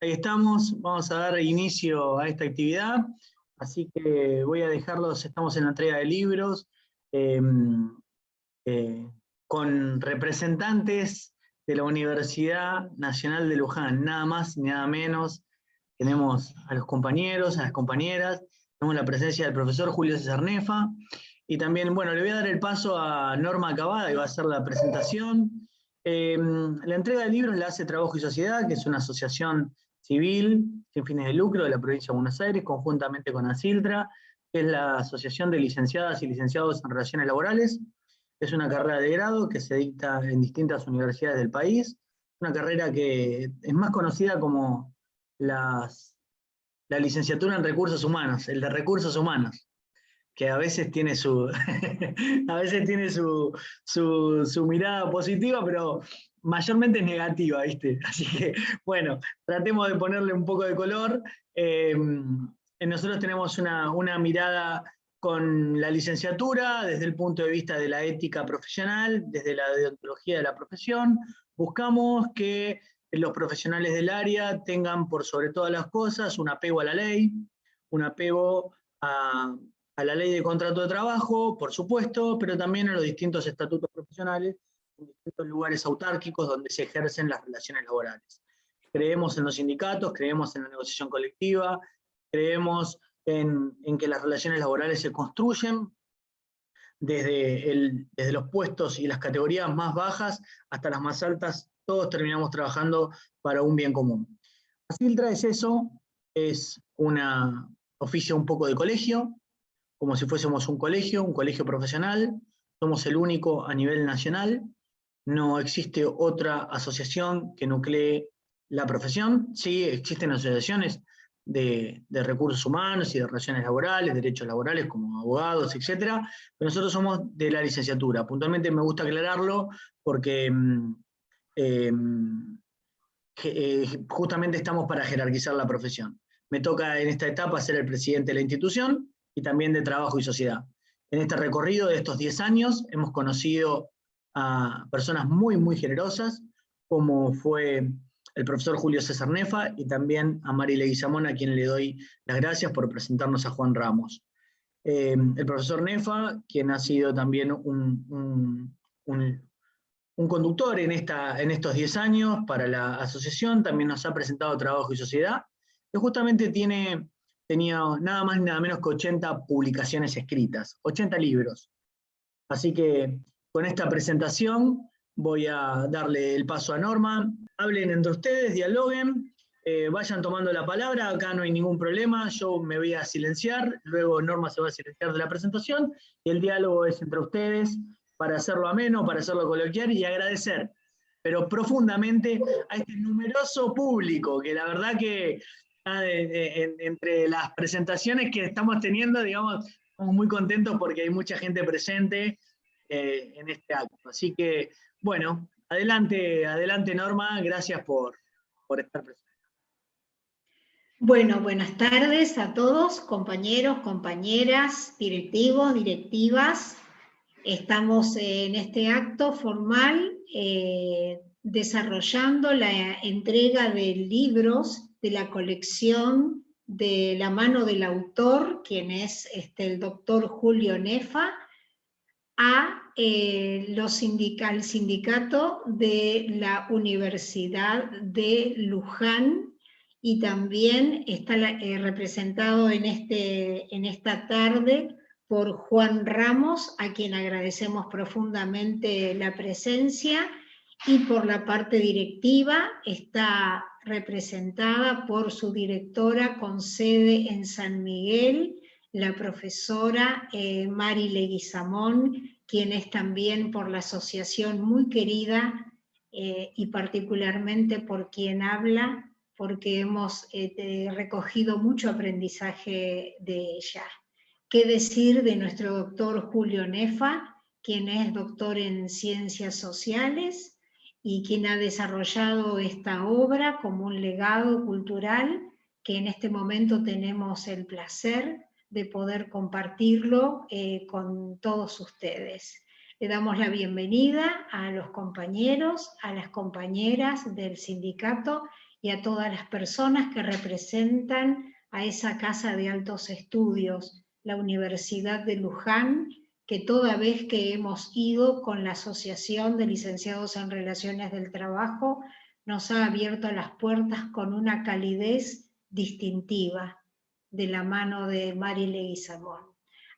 ahí estamos, vamos a dar inicio a esta actividad, así que voy a dejarlos, estamos en la entrega de libros, eh, con representantes de la Universidad Nacional de Luján, nada más ni nada menos. Tenemos a los compañeros, a las compañeras, tenemos la presencia del profesor Julio César Nefa, y también, bueno, le voy a dar el paso a Norma Cavada, que va a hacer la presentación. La entrega de libros la hace Trabajo y Sociedad, que es una asociación civil sin fines de lucro de la provincia de Buenos Aires, conjuntamente con ASILTRA, que es la Asociación de Licenciadas y Licenciados en Relaciones Laborales. Es una carrera de grado que se dicta en distintas universidades del país, una carrera que es más conocida como la licenciatura en Recursos Humanos, el de Recursos Humanos, que a veces tiene su, a veces tiene su mirada positiva, pero mayormente es negativa, ¿viste? Así que, bueno, tratemos de ponerle un poco de color. Nosotros tenemos una mirada con la licenciatura desde el punto de vista de la ética profesional, desde la deontología de la profesión. Buscamos que los profesionales del área tengan por sobre todas las cosas un apego a la ley, un apego a la ley de contrato de trabajo, por supuesto, pero también a los distintos estatutos profesionales en distintos lugares autárquicos donde se ejercen las relaciones laborales. Creemos en los sindicatos, creemos en la negociación colectiva, creemos en que las relaciones laborales se construyen desde los puestos y las categorías más bajas hasta las más altas. Todos terminamos trabajando para un bien común. ASILTRA es eso, es un oficio un poco de colegio, como si fuésemos un colegio profesional. Somos el único a nivel nacional. No existe otra asociación que nuclee la profesión. Sí, existen asociaciones de recursos humanos y de relaciones laborales, derechos laborales como abogados, etcétera, pero nosotros somos de la licenciatura. Puntualmente me gusta aclararlo porque justamente estamos para jerarquizar la profesión. Me toca en esta etapa ser el presidente de la institución y también de Trabajo y Sociedad. En este recorrido de estos 10 años hemos conocido a personas muy, muy generosas, como fue el profesor Julio César Nefa y también a Mari Leguizamón, a quien le doy las gracias por presentarnos a Juan Ramos. El profesor Nefa, quien ha sido también un conductor en estos 10 años para la asociación, también nos ha presentado Trabajo y Sociedad, que justamente tenía nada más ni nada menos que 80 publicaciones escritas, 80 libros. Así que con esta presentación voy a darle el paso a Norma. Hablen entre ustedes, dialoguen, vayan tomando la palabra, acá no hay ningún problema, yo me voy a silenciar, luego Norma se va a silenciar de la presentación, y el diálogo es entre ustedes, para hacerlo ameno, para hacerlo coloquial y agradecer, pero profundamente, a este numeroso público, que la verdad que entre las presentaciones que estamos teniendo, digamos, estamos muy contentos porque hay mucha gente presente en este acto. Así que, bueno, adelante Norma, gracias por estar presente. Bueno, buenas tardes a todos, compañeros, compañeras, directivos, directivas. Estamos en este acto formal desarrollando la entrega de libros de la colección de la mano del autor, quien es el doctor Julio Nefa, al sindicato de la Universidad de Luján, y también está representado en esta tarde por Juan Ramos, a quien agradecemos profundamente la presencia, y por la parte directiva está representada por su directora con sede en San Miguel, la profesora Mari Leguizamón, quien es también por la asociación muy querida y particularmente por quien habla, porque hemos recogido mucho aprendizaje de ella. ¿Qué decir de nuestro doctor Julio Nefa, quien es doctor en Ciencias Sociales y quien ha desarrollado esta obra como un legado cultural que en este momento tenemos el placer de poder compartirlo con todos ustedes? Le damos la bienvenida a los compañeros, a las compañeras del sindicato y a todas las personas que representan a esa Casa de Altos Estudios, la Universidad de Luján, que toda vez que hemos ido con la Asociación de Licenciados en Relaciones del Trabajo, nos ha abierto las puertas con una calidez distintiva, de la mano de Mari Leguizamón.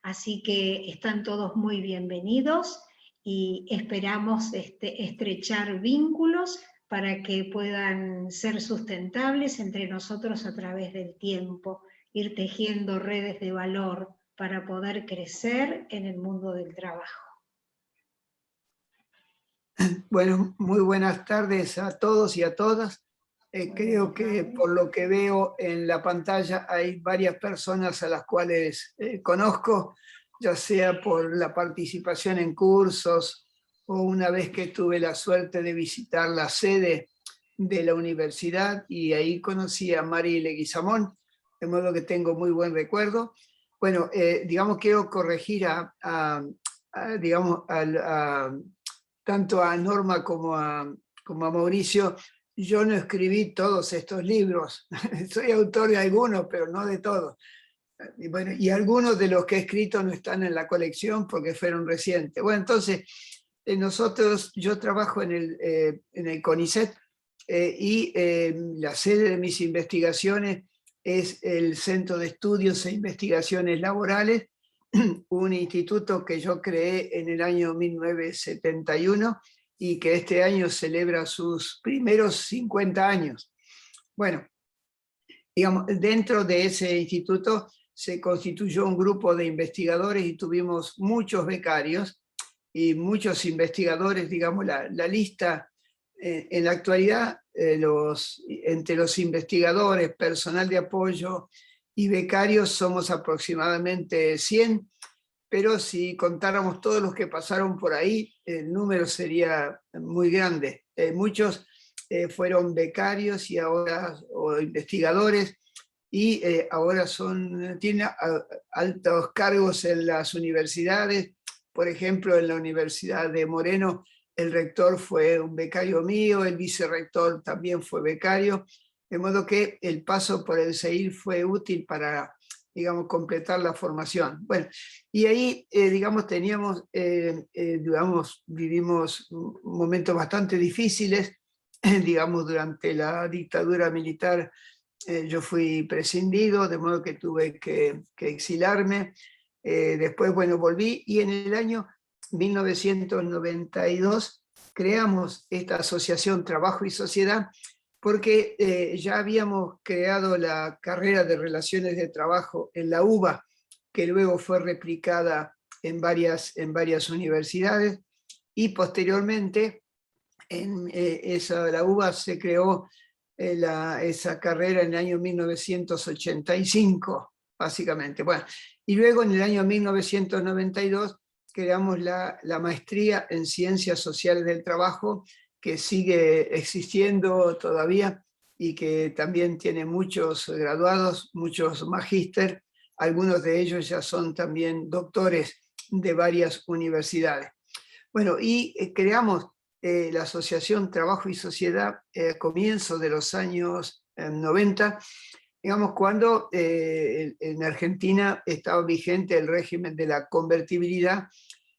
Así que están todos muy bienvenidos y esperamos estrechar vínculos para que puedan ser sustentables entre nosotros a través del tiempo, ir tejiendo redes de valor para poder crecer en el mundo del trabajo. Bueno, muy buenas tardes a todos y a todas. Creo que por lo que veo en la pantalla hay varias personas a las cuales conozco, ya sea por la participación en cursos o una vez que tuve la suerte de visitar la sede de la universidad y ahí conocí a Mari Leguizamón, de modo que tengo muy buen recuerdo. Bueno, digamos, quiero corregir tanto a Norma como a Mauricio. Yo no escribí todos estos libros, soy autor de algunos, pero no de todos. Y, bueno, y algunos de los que he escrito no están en la colección porque fueron recientes. Bueno, entonces, yo trabajo en el CONICET y la sede de mis investigaciones es el Centro de Estudios e Investigaciones Laborales, un instituto que yo creé en el año 1971 y que este año celebra sus primeros 50 años. Bueno, digamos, dentro de ese instituto se constituyó un grupo de investigadores y tuvimos muchos becarios y muchos investigadores, digamos, la lista en la actualidad, entre los investigadores, personal de apoyo y becarios somos aproximadamente 100, pero si contáramos todos los que pasaron por ahí, el número sería muy grande. Muchos fueron becarios y ahora, o investigadores, y ahora tienen altos cargos en las universidades. Por ejemplo, en la Universidad de Moreno, el rector fue un becario mío, el vicerrector también fue becario, de modo que el paso por el CEIL fue útil para, digamos, completar la formación. Bueno, y ahí, digamos, vivimos momentos bastante difíciles, digamos, durante la dictadura militar. Yo fui prescindido, de modo que tuve que exilarme. Después, bueno, volví y en el año 1992 creamos esta asociación Trabajo y Sociedad porque ya habíamos creado la carrera de Relaciones de Trabajo en la UBA, que luego fue replicada en varias universidades, y posteriormente en la UBA se creó esa carrera en el año 1985, básicamente. Bueno, y luego en el año 1992 creamos la maestría en Ciencias Sociales del Trabajo, que sigue existiendo todavía y que también tiene muchos graduados, muchos magíster, algunos de ellos ya son también doctores de varias universidades. Bueno, y creamos la Asociación Trabajo y Sociedad a comienzos de los años 90, digamos, cuando en Argentina estaba vigente el régimen de la convertibilidad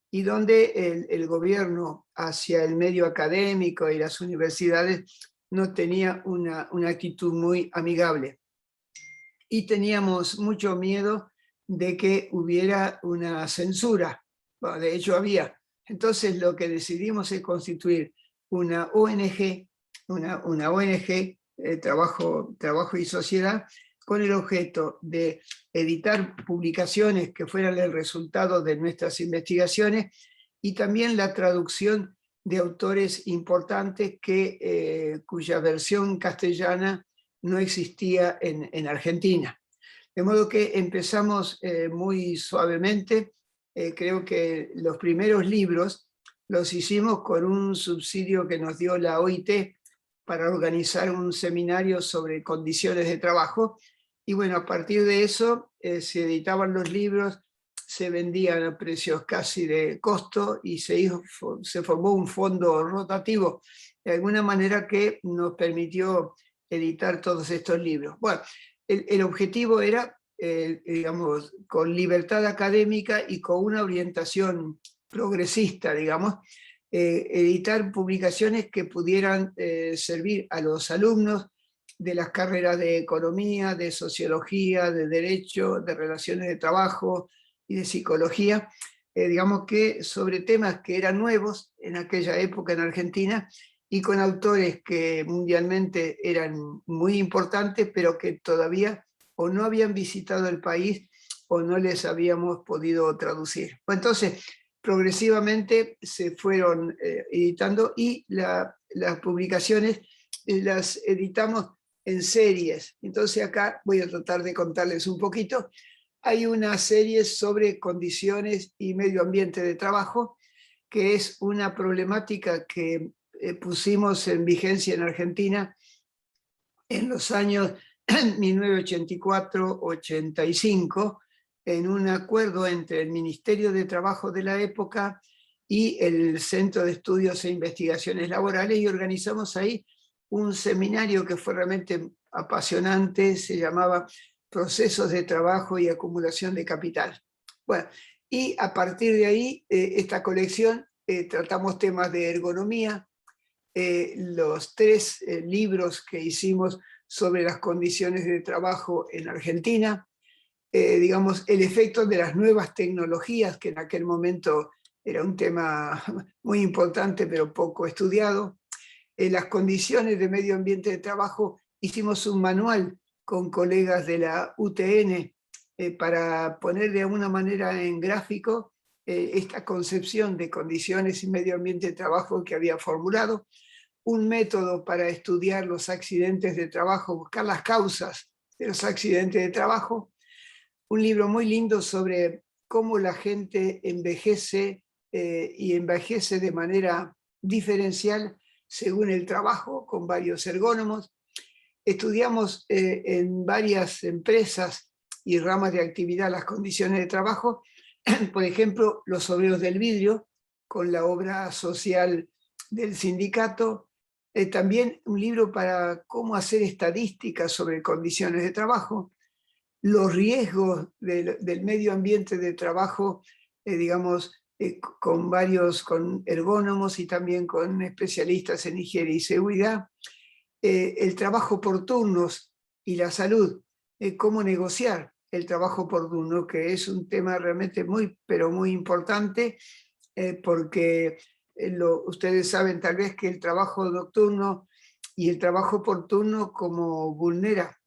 y donde el gobierno hacia el medio académico y las universidades no tenía una actitud muy amigable. Y teníamos mucho miedo de que hubiera una censura. Bueno, de hecho había. Entonces lo que decidimos es constituir una ONG, Trabajo y Sociedad, con el objeto de editar publicaciones que fueran el resultado de nuestras investigaciones y también la traducción de autores importantes cuya versión castellana no existía en Argentina. De modo que empezamos muy suavemente. Creo que los primeros libros los hicimos con un subsidio que nos dio la OIT para organizar un seminario sobre condiciones de trabajo. Y bueno, a partir de eso se editaban los libros, se vendían a precios casi de costo y se formó un fondo rotativo, de alguna manera que nos permitió editar todos estos libros. Bueno, el objetivo era, digamos, con libertad académica y con una orientación progresista, digamos, editar publicaciones que pudieran servir a los alumnos de las carreras de economía, de sociología, de derecho, de relaciones de trabajo y de psicología, digamos que sobre temas que eran nuevos en aquella época en Argentina y con autores que mundialmente eran muy importantes, pero que todavía o no habían visitado el país o no les habíamos podido traducir. Entonces, progresivamente se fueron editando y las publicaciones las editamos en series. Entonces acá voy a tratar de contarles un poquito. Hay una serie sobre condiciones y medio ambiente de trabajo, que es una problemática que pusimos en vigencia en Argentina en los años 1984-85, en un acuerdo entre el Ministerio de Trabajo de la época y el Centro de Estudios e Investigaciones Laborales, y organizamos ahí un seminario que fue realmente apasionante, se llamaba Procesos de Trabajo y Acumulación de Capital. Bueno, y a partir de ahí, esta colección, tratamos temas de ergonomía, los 3 libros que hicimos sobre las condiciones de trabajo en Argentina, digamos, el efecto de las nuevas tecnologías, que en aquel momento era un tema muy importante pero poco estudiado, las condiciones de medio ambiente de trabajo. Hicimos un manual con colegas de la UTN para poner de alguna manera en gráfico esta concepción de condiciones y medio ambiente de trabajo que había formulado, un método para estudiar los accidentes de trabajo, buscar las causas de los accidentes de trabajo, un libro muy lindo sobre cómo la gente envejece y envejece de manera diferencial según el trabajo, con varios ergónomos. Estudiamos en varias empresas y ramas de actividad las condiciones de trabajo, por ejemplo, los obreros del vidrio, con la obra social del sindicato. También un libro para cómo hacer estadísticas sobre condiciones de trabajo, los riesgos del medio ambiente de trabajo, digamos, con ergónomos y también con especialistas en higiene y seguridad, el trabajo por turnos y la salud, cómo negociar el trabajo por turno, que es un tema realmente muy, pero muy importante, porque ustedes saben tal vez que el trabajo nocturno y el trabajo por turno, como vulnera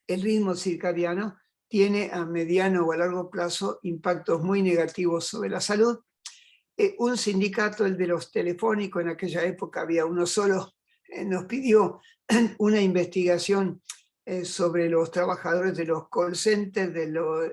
el ritmo circadiano, tiene a mediano o a largo plazo impactos muy negativos sobre la salud. Un sindicato, el de los telefónicos, en aquella época había uno solo, nos pidió una investigación sobre los trabajadores de los call centers,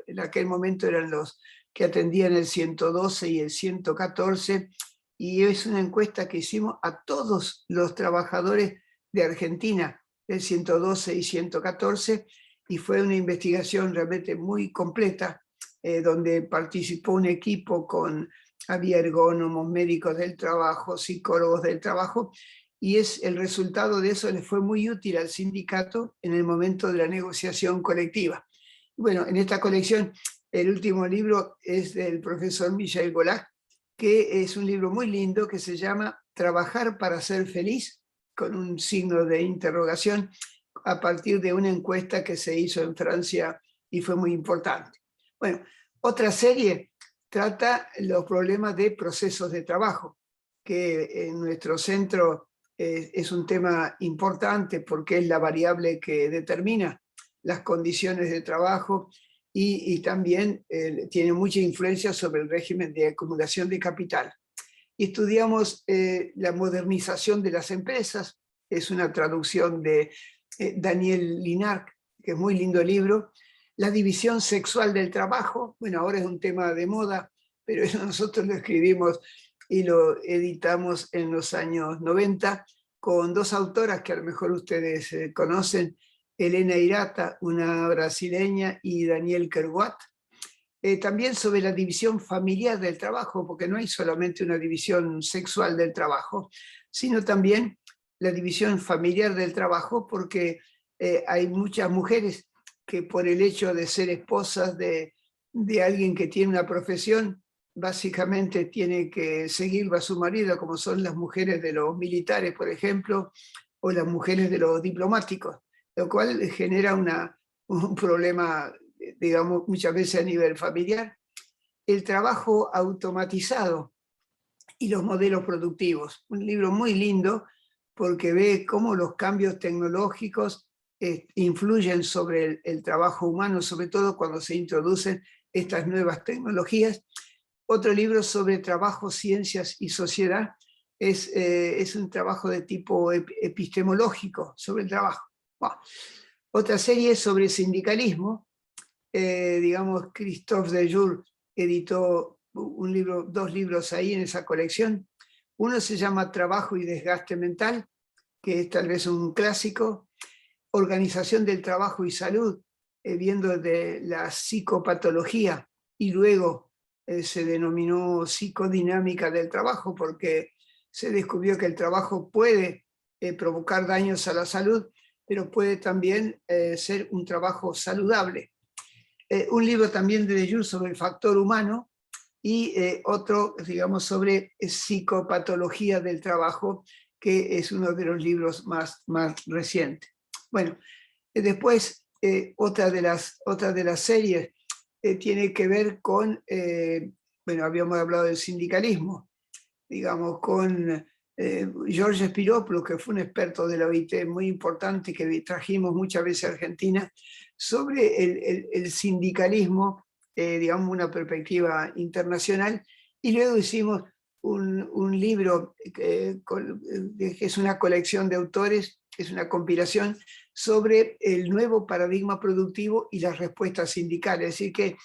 en aquel momento eran los que atendían el 112 y el 114, y es una encuesta que hicimos a todos los trabajadores de Argentina, del 112 y 114, y fue una investigación realmente muy completa, donde participó un equipo había ergónomos, médicos del trabajo, psicólogos del trabajo, y el resultado de eso le fue muy útil al sindicato en el momento de la negociación colectiva. Bueno, en esta colección, el último libro es del profesor Michel Golac, que es un libro muy lindo que se llama Trabajar para ser feliz, con un signo de interrogación, a partir de una encuesta que se hizo en Francia y fue muy importante. Bueno, otra serie trata los problemas de procesos de trabajo, que en nuestro centro es un tema importante porque es la variable que determina las condiciones de trabajo y también tiene mucha influencia sobre el régimen de acumulación de capital. Estudiamos la modernización de las empresas, es una traducción de Daniel Linark, que es muy lindo libro. La división sexual del trabajo, bueno, ahora es un tema de moda, pero eso nosotros lo escribimos y lo editamos en los años 90 con 2 autoras que a lo mejor ustedes conocen, Elena Irata, una brasileña, y Daniel Kerwat. También sobre la división familiar del trabajo, porque no hay solamente una división sexual del trabajo, sino también la división familiar del trabajo, porque hay muchas mujeres que por el hecho de ser esposas de alguien que tiene una profesión, básicamente tiene que seguirlo a su marido, como son las mujeres de los militares, por ejemplo, o las mujeres de los diplomáticos, lo cual genera un problema, digamos, muchas veces a nivel familiar. El trabajo automatizado y los modelos productivos. Un libro muy lindo porque ve cómo los cambios tecnológicos influyen sobre el trabajo humano, sobre todo cuando se introducen estas nuevas tecnologías. Otro libro sobre trabajo, ciencias y sociedad es un trabajo de tipo epistemológico sobre el trabajo. Bueno, otra serie sobre sindicalismo. Digamos, Christophe Dejour editó dos libros ahí en esa colección. Uno se llama Trabajo y desgaste mental, que es tal vez un clásico. Organización del trabajo y salud, viendo de la psicopatología, y luego se denominó psicodinámica del trabajo, porque se descubrió que el trabajo puede provocar daños a la salud, pero puede también ser un trabajo saludable. Un libro también de Dejour sobre el factor humano, y otro, digamos, sobre psicopatología del trabajo, que es uno de los libros más recientes. Bueno, después otra de las series tiene que ver con, bueno, habíamos hablado del sindicalismo, digamos, con George Spiropoulos, que fue un experto de la OIT muy importante, que trajimos muchas veces a Argentina, sobre el sindicalismo, digamos, una perspectiva internacional, y luego hicimos un libro que es una colección de autores, es una compilación sobre el nuevo paradigma productivo y las respuestas sindicales. Así que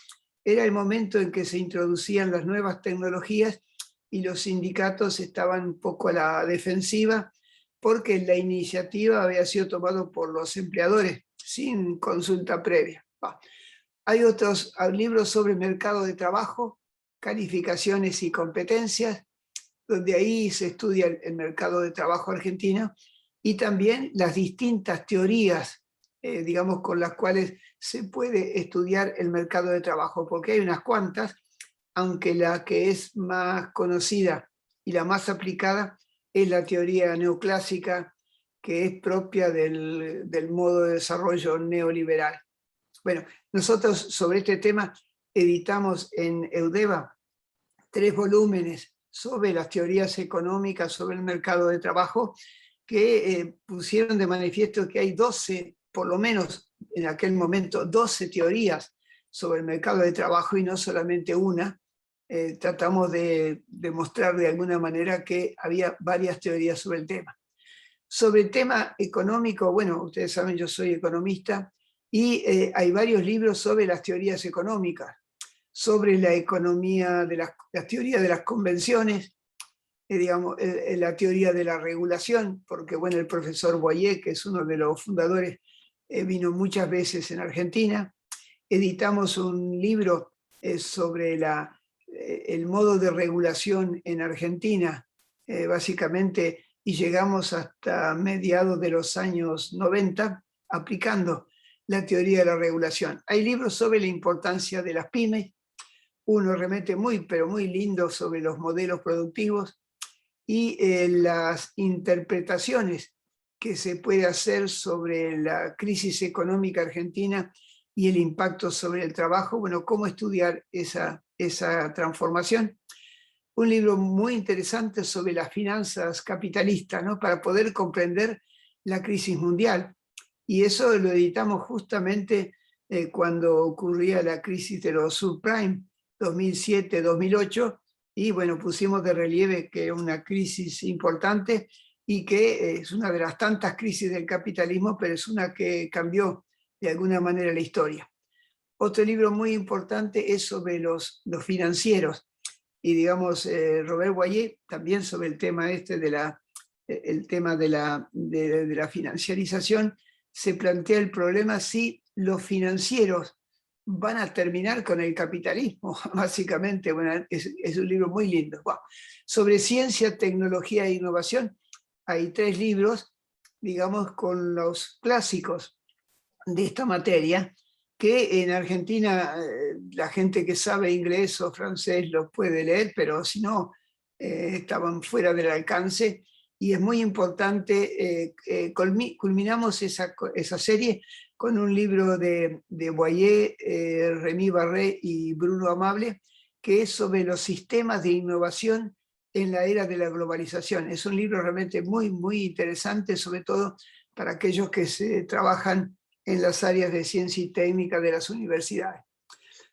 era el momento en que se introducían las nuevas tecnologías y los sindicatos estaban un poco a la defensiva, porque la iniciativa había sido tomada por los empleadores sin consulta previa. Hay otros libros sobre mercado de trabajo, calificaciones y competencias, donde ahí se estudia el mercado de trabajo argentino, y también las distintas teorías, digamos, con las cuales se puede estudiar el mercado de trabajo, porque hay unas cuantas, aunque la que es más conocida y la más aplicada es la teoría neoclásica, que es propia del modo de desarrollo neoliberal. Bueno, nosotros sobre este tema editamos en Eudeva 3 volúmenes sobre las teorías económicas, sobre el mercado de trabajo, que pusieron de manifiesto que hay 12, por lo menos en aquel momento, 12 teorías sobre el mercado de trabajo y no solamente una. Tratamos de demostrar de alguna manera que había varias teorías sobre el tema. Sobre el tema económico, bueno, ustedes saben, yo soy economista, y hay varios libros sobre las teorías económicas, sobre la economía, la teoría de las convenciones, digamos, la teoría de la regulación, porque bueno, el profesor Boyer, que es uno de los fundadores, vino muchas veces en Argentina. Editamos un libro sobre el modo de regulación en Argentina, básicamente, y llegamos hasta mediados de los años 90 aplicando la teoría de la regulación. Hay libros sobre la importancia de las pymes, uno remete pero muy lindo sobre los modelos productivos, y las interpretaciones que se puede hacer sobre la crisis económica argentina y el impacto sobre el trabajo, bueno, cómo estudiar esa transformación. Un libro muy interesante sobre las finanzas capitalistas, ¿no? Para poder comprender la crisis mundial. Y eso lo editamos justamente cuando ocurría la crisis de los subprime, 2007-2008, y bueno, pusimos de relieve que es una crisis importante y que es una de las tantas crisis del capitalismo, pero es una que cambió de alguna manera la historia. Otro libro muy importante es sobre los financieros, y digamos, Robert Boyer también sobre el tema de la financiarización, se plantea el problema si los financieros van a terminar con el capitalismo, básicamente. Bueno, es un libro muy lindo. Wow. Sobre ciencia, tecnología e innovación, hay 3 libros, digamos, con los clásicos de esta materia, que en Argentina la gente que sabe inglés o francés los puede leer, pero si no, estaban fuera del alcance. Y es muy importante, culminamos esa serie con un libro de Boyer, Rémy Barré y Bruno Amable, que es sobre los sistemas de innovación en la era de la globalización. Es un libro realmente muy, muy interesante, sobre todo para aquellos que se trabajan en las áreas de ciencia y técnica de las universidades.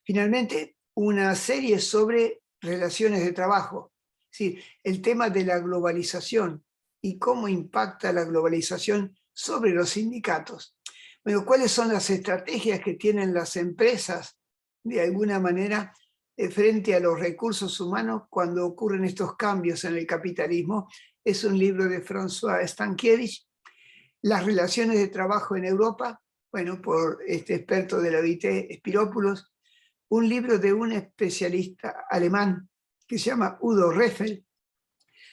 Finalmente, una serie sobre relaciones de trabajo, es decir, el tema de la globalización y cómo impacta la globalización sobre los sindicatos. Bueno, ¿cuáles son las estrategias que tienen las empresas, de alguna manera, frente a los recursos humanos cuando ocurren estos cambios en el capitalismo? Es un libro de François Stankiewicz. Las relaciones de trabajo en Europa, bueno, por este experto de la OIT, Spiropoulos. Un libro de un especialista alemán que se llama Udo Reffel,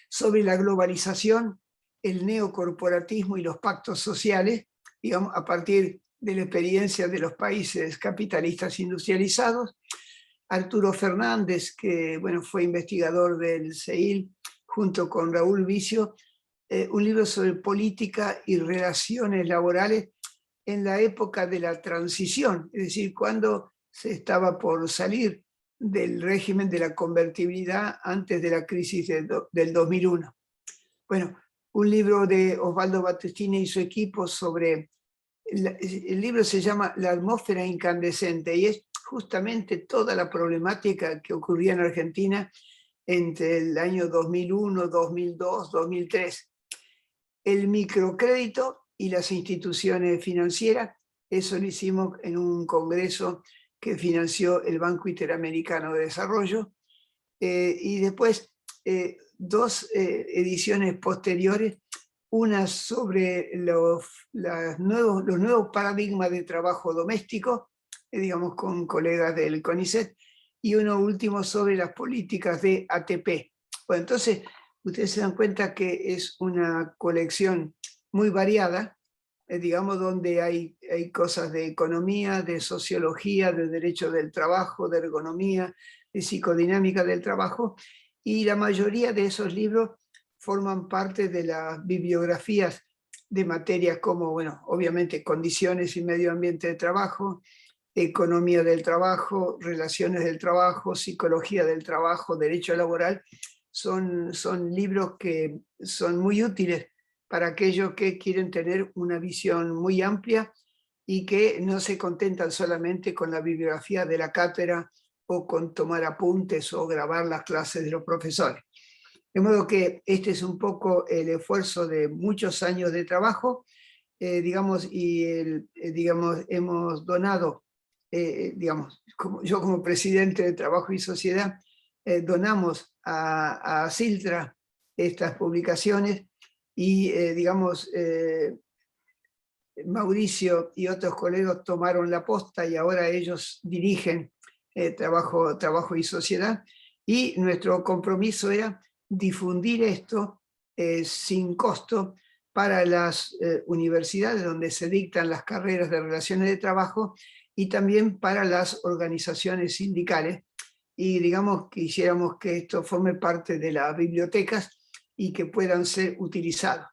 sobre la globalización, el neocorporatismo y los pactos sociales, digamos, a partir de la experiencia de los países capitalistas industrializados. Arturo Fernández, que bueno, fue investigador del CEIL, junto con Raúl Vicio, un libro sobre política y relaciones laborales en la época de la transición, es decir, cuando se estaba por salir del régimen de la convertibilidad antes de la crisis del 2001. Bueno, un libro de Osvaldo Battistini y su equipo sobre, el libro se llama La atmósfera incandescente y es justamente toda la problemática que ocurría en Argentina entre el año 2001, 2002, 2003. El microcrédito y las instituciones financieras, eso lo hicimos en un congreso que financió el Banco Interamericano de Desarrollo, y después 2 ediciones posteriores, una sobre los nuevos paradigmas de trabajo doméstico, digamos con colegas del CONICET, y uno último sobre las políticas de ATP. Bueno, entonces ustedes se dan cuenta que es una colección muy variada, digamos, donde hay cosas de economía, de sociología, de derecho del trabajo, de ergonomía, de psicodinámica del trabajo, y la mayoría de esos libros forman parte de las bibliografías de materias como, bueno, obviamente condiciones y medio ambiente de trabajo, economía del trabajo, relaciones del trabajo, psicología del trabajo, derecho laboral. Son libros que son muy útiles para aquellos que quieren tener una visión muy amplia y que no se contentan solamente con la bibliografía de la cátedra o con tomar apuntes o grabar las clases de los profesores. De modo que este es un poco el esfuerzo de muchos años de trabajo, digamos, y digamos, hemos donado, digamos, yo como presidente de Trabajo y Sociedad, donamos a Siltra estas publicaciones y, digamos, Mauricio y otros colegas tomaron la posta y ahora ellos dirigen Trabajo y Sociedad, y nuestro compromiso era difundir esto sin costo para las universidades donde se dictan las carreras de relaciones de trabajo y también para las organizaciones sindicales, y digamos quisiéramos que esto forme parte de las bibliotecas y que puedan ser utilizados.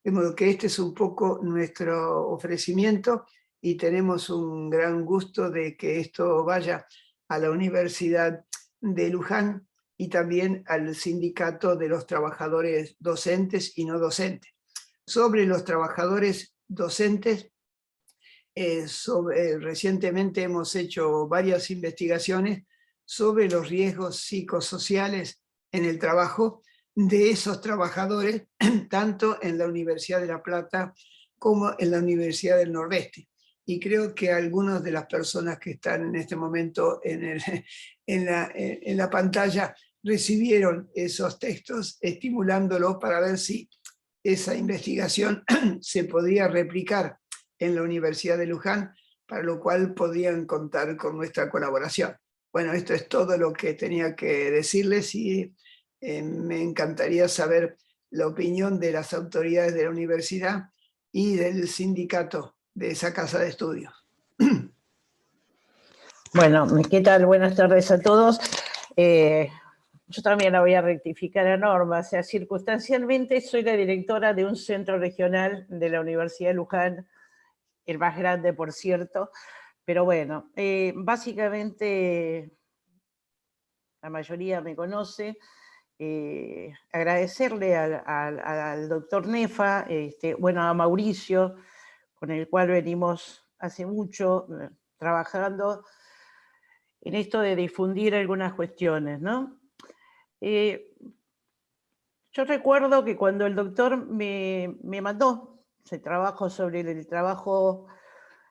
De modo que este es un poco nuestro ofrecimiento y tenemos un gran gusto de que esto vaya a la Universidad de Luján y también al Sindicato de los Trabajadores Docentes y No Docentes. Sobre los trabajadores docentes, recientemente hemos hecho varias investigaciones sobre los riesgos psicosociales en el trabajo de esos trabajadores, tanto en la Universidad de La Plata como en la Universidad del Nordeste. Y creo que algunas de las personas que están en este momento en la pantalla recibieron esos textos, estimulándolos para ver si esa investigación se podría replicar en la Universidad de Luján, para lo cual podrían contar con nuestra colaboración. Bueno, esto es todo lo que tenía que decirles y me encantaría saber la opinión de las autoridades de la universidad y del sindicato de esa casa de estudios. Bueno, ¿qué tal? Buenas tardes a todos. Yo también la voy a rectificar a Norma. O sea, circunstancialmente soy la directora de un centro regional de la Universidad de Luján, el más grande, por cierto. Pero bueno, básicamente la mayoría me conoce. Agradecerle al doctor Nefa, bueno, a Mauricio, con el cual venimos hace mucho trabajando en esto de difundir algunas cuestiones, ¿no? Yo recuerdo que cuando el doctor me mandó ese trabajo sobre el trabajo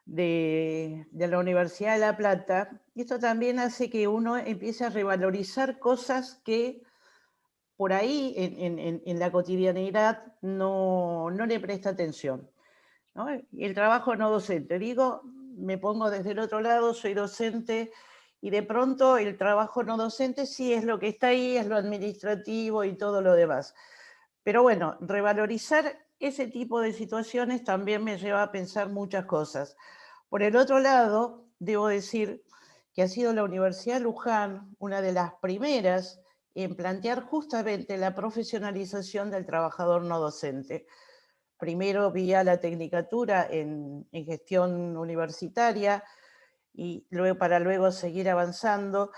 de la Universidad de La Plata, esto también hace que uno empiece a revalorizar cosas que por ahí en la cotidianidad no le presta atención, ¿no? El trabajo no docente, digo, me pongo desde el otro lado, soy docente, y de pronto el trabajo no docente sí es lo que está ahí, es lo administrativo y todo lo demás. Pero bueno, revalorizar ese tipo de situaciones también me lleva a pensar muchas cosas. Por el otro lado, debo decir que ha sido la Universidad de Luján una de las primeras en plantear justamente la profesionalización del trabajador no docente. Primero vía la tecnicatura en gestión universitaria, y luego, para luego seguir avanzando.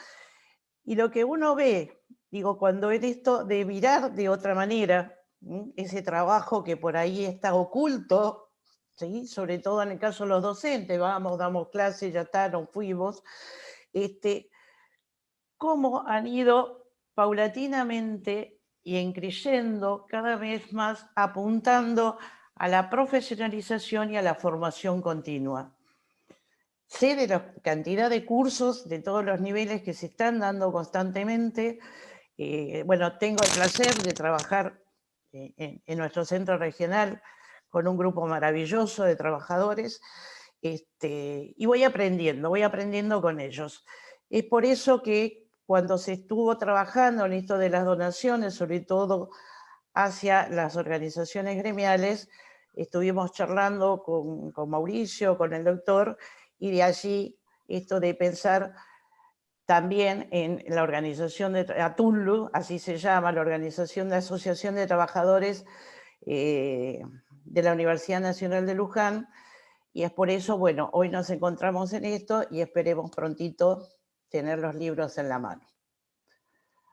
Y lo que uno ve, digo, cuando en esto de mirar de otra manera, ese trabajo que por ahí está oculto, ¿sí? Sobre todo en el caso de los docentes, vamos, damos clases, ya está, nos fuimos, cómo han ido paulatinamente y increyendo cada vez más, apuntando a la profesionalización y a la formación continua. Sé de la cantidad de cursos de todos los niveles que se están dando constantemente. Bueno, tengo el placer de trabajar en nuestro centro regional con un grupo maravilloso de trabajadores, y voy aprendiendo con ellos. Es por eso que cuando se estuvo trabajando en esto de las donaciones, sobre todo hacia las organizaciones gremiales, estuvimos charlando con Mauricio, con el doctor, y de allí esto de pensar también en la organización de ATUNLU, así se llama, la Organización de Asociación de Trabajadores de la Universidad Nacional de Luján, y es por eso, bueno, hoy nos encontramos en esto y esperemos prontito tener los libros en la mano.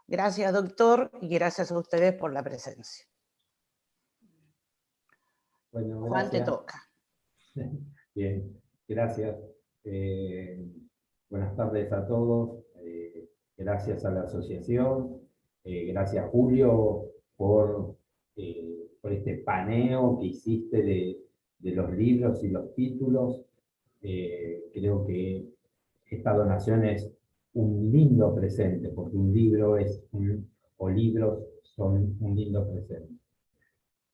Gracias, doctor, y gracias a ustedes por la presencia. Bueno, Juan, te toca. Bien, gracias. Buenas tardes a todos. Gracias a la asociación. Gracias, Julio, por este paneo que hiciste de los libros y los títulos. Creo que esta donación es un lindo presente, porque un libro o libros son un lindo presente.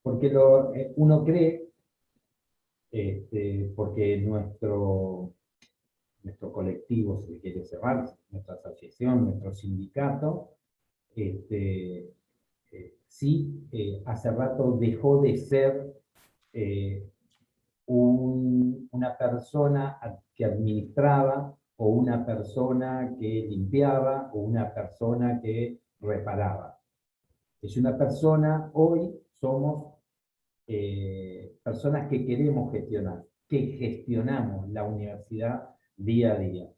Porque uno cree, porque nuestro colectivo, si se quiere cerrar, nuestra asociación, nuestro sindicato, sí, hace rato dejó de ser una persona que administraba, o una persona que limpiaba, o una persona que reparaba. Es una persona, hoy somos personas que queremos gestionar, que gestionamos la universidad día a día.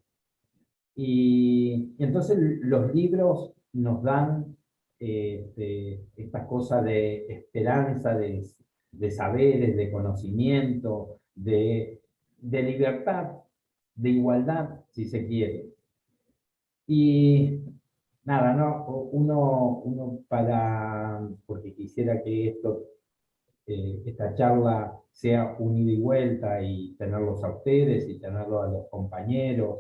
Y entonces los libros nos dan esta cosa de esperanza, de saberes, de conocimiento, de libertad, de igualdad, si se quiere. Y nada, ¿no? Uno porque quisiera que esta charla sea un ida y vuelta, y tenerlos a ustedes, y tenerlos a los compañeros,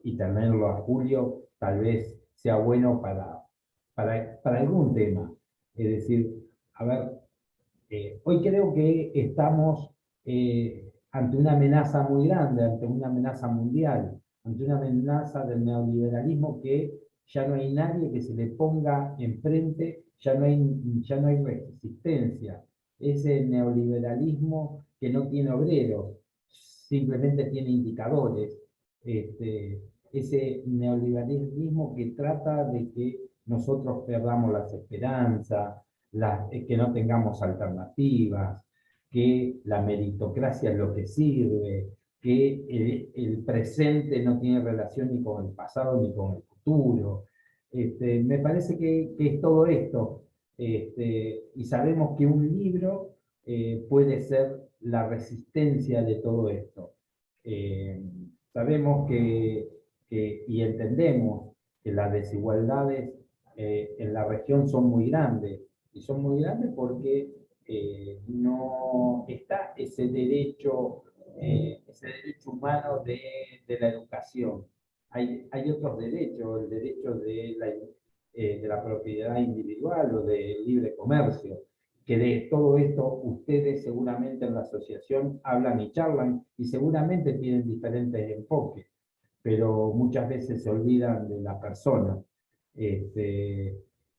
y tenerlo a Julio, tal vez sea bueno para algún tema. Es decir, a ver, hoy creo que estamos ante una amenaza muy grande, ante una amenaza mundial, ante una amenaza del neoliberalismo, que ya no hay nadie que se le ponga enfrente ya no hay resistencia. Ese neoliberalismo que no tiene obreros, simplemente tiene indicadores. Ese neoliberalismo que trata de que nosotros perdamos las esperanzas, que no tengamos alternativas, que la meritocracia es lo que sirve, que el presente no tiene relación ni con el pasado ni con el futuro. Me parece que es todo esto. Y sabemos que un libro puede ser la resistencia de todo esto. Sabemos y entendemos que las desigualdades en la región son muy grandes, y son muy grandes porque no está ese derecho humano de la educación. Hay otros derechos, el derecho de la propiedad individual o del libre comercio, que de todo esto ustedes seguramente en la asociación hablan y charlan, y seguramente tienen diferentes enfoques, pero muchas veces se olvidan de la persona.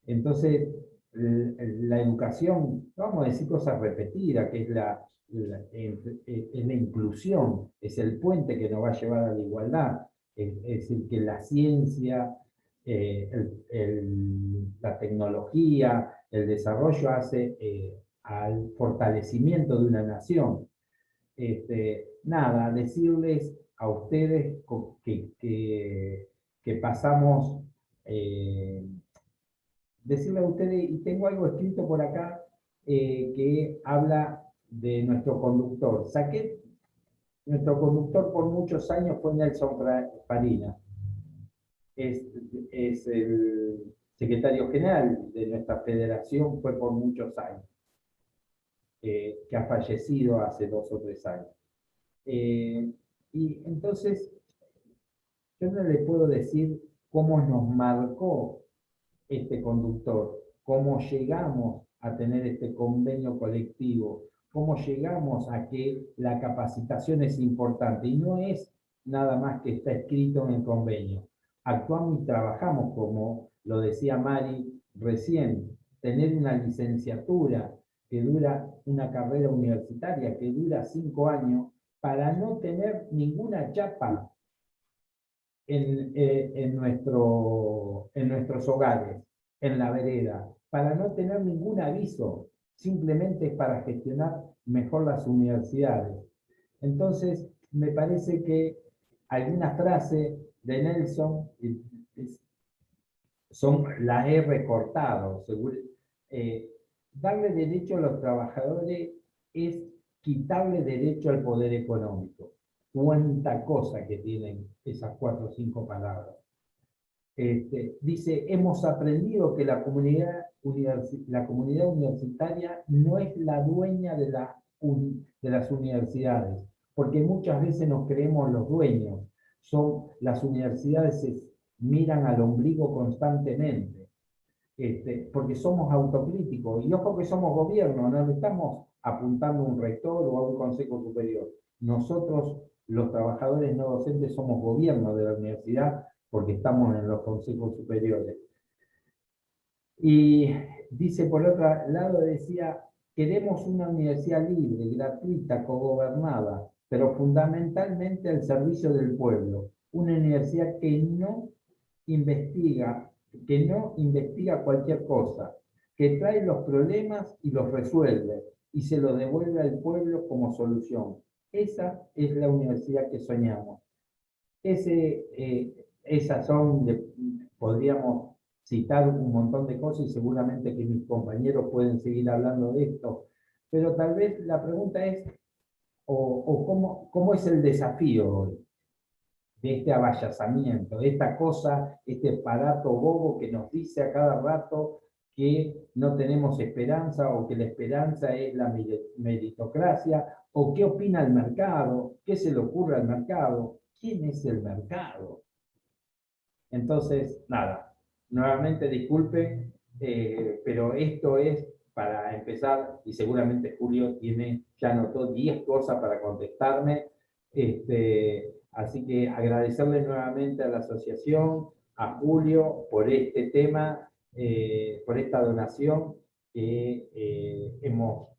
Entonces, la educación, vamos a decir cosas repetidas, que es la inclusión, es el puente que nos va a llevar a la igualdad, es decir, que la ciencia, la tecnología, el desarrollo hace al fortalecimiento de una nación. Nada, decirles a ustedes que pasamos, decirles a ustedes, y tengo algo escrito por acá que habla de nuestro conductor. Nuestro conductor por muchos años fue Nelson Farina. Es el secretario general de nuestra federación, fue por muchos años, que ha fallecido hace 2 o 3 años. Y entonces, yo no le puedo decir cómo nos marcó este conductor, cómo llegamos a tener este convenio colectivo, cómo llegamos a que la capacitación es importante, y no es nada más que está escrito en el convenio. Actuamos y trabajamos, como lo decía Mari recién, tener una licenciatura que dura, una carrera universitaria que dura 5 años, para no tener ninguna chapa en nuestros hogares, en la vereda, para no tener ningún aviso, simplemente para gestionar mejor las universidades. Entonces, me parece que algunas frases de Nelson las he recortado. Darle derecho a los trabajadores es quitarle derecho al poder económico. Cuánta cosa que tienen esas 4 o 5 palabras. Dice, hemos aprendido que la comunidad universitaria no es la dueña de las universidades, porque muchas veces nos creemos los dueños. Las universidades miran al ombligo constantemente, porque somos autocríticos, y ojo que somos gobierno, no le estamos apuntando a un rector o a un consejo superior. Nosotros, los trabajadores no docentes, somos gobierno de la universidad, porque estamos en los consejos superiores. Y dice, por otro lado, decía, queremos una universidad libre, gratuita, cogobernada, pero fundamentalmente al servicio del pueblo. Una universidad que no investiga cualquier cosa, que trae los problemas y los resuelve, y se los devuelve al pueblo como solución. Esa es la universidad que soñamos. Esas son, podríamos citar un montón de cosas, y seguramente que mis compañeros pueden seguir hablando de esto, pero tal vez la pregunta es, ¿cómo es el desafío hoy de este abayazamiento, de esta cosa, este aparato bobo que nos dice a cada rato que no tenemos esperanza, o que la esperanza es la meritocracia, o qué opina el mercado, qué se le ocurre al mercado? ¿Quién es el mercado? Entonces, nada, nuevamente disculpe, pero esto es para empezar, y seguramente Julio ya anotó 10 cosas para contestarme, así que agradecerle nuevamente a la asociación, a Julio, por este tema, por esta donación que hemos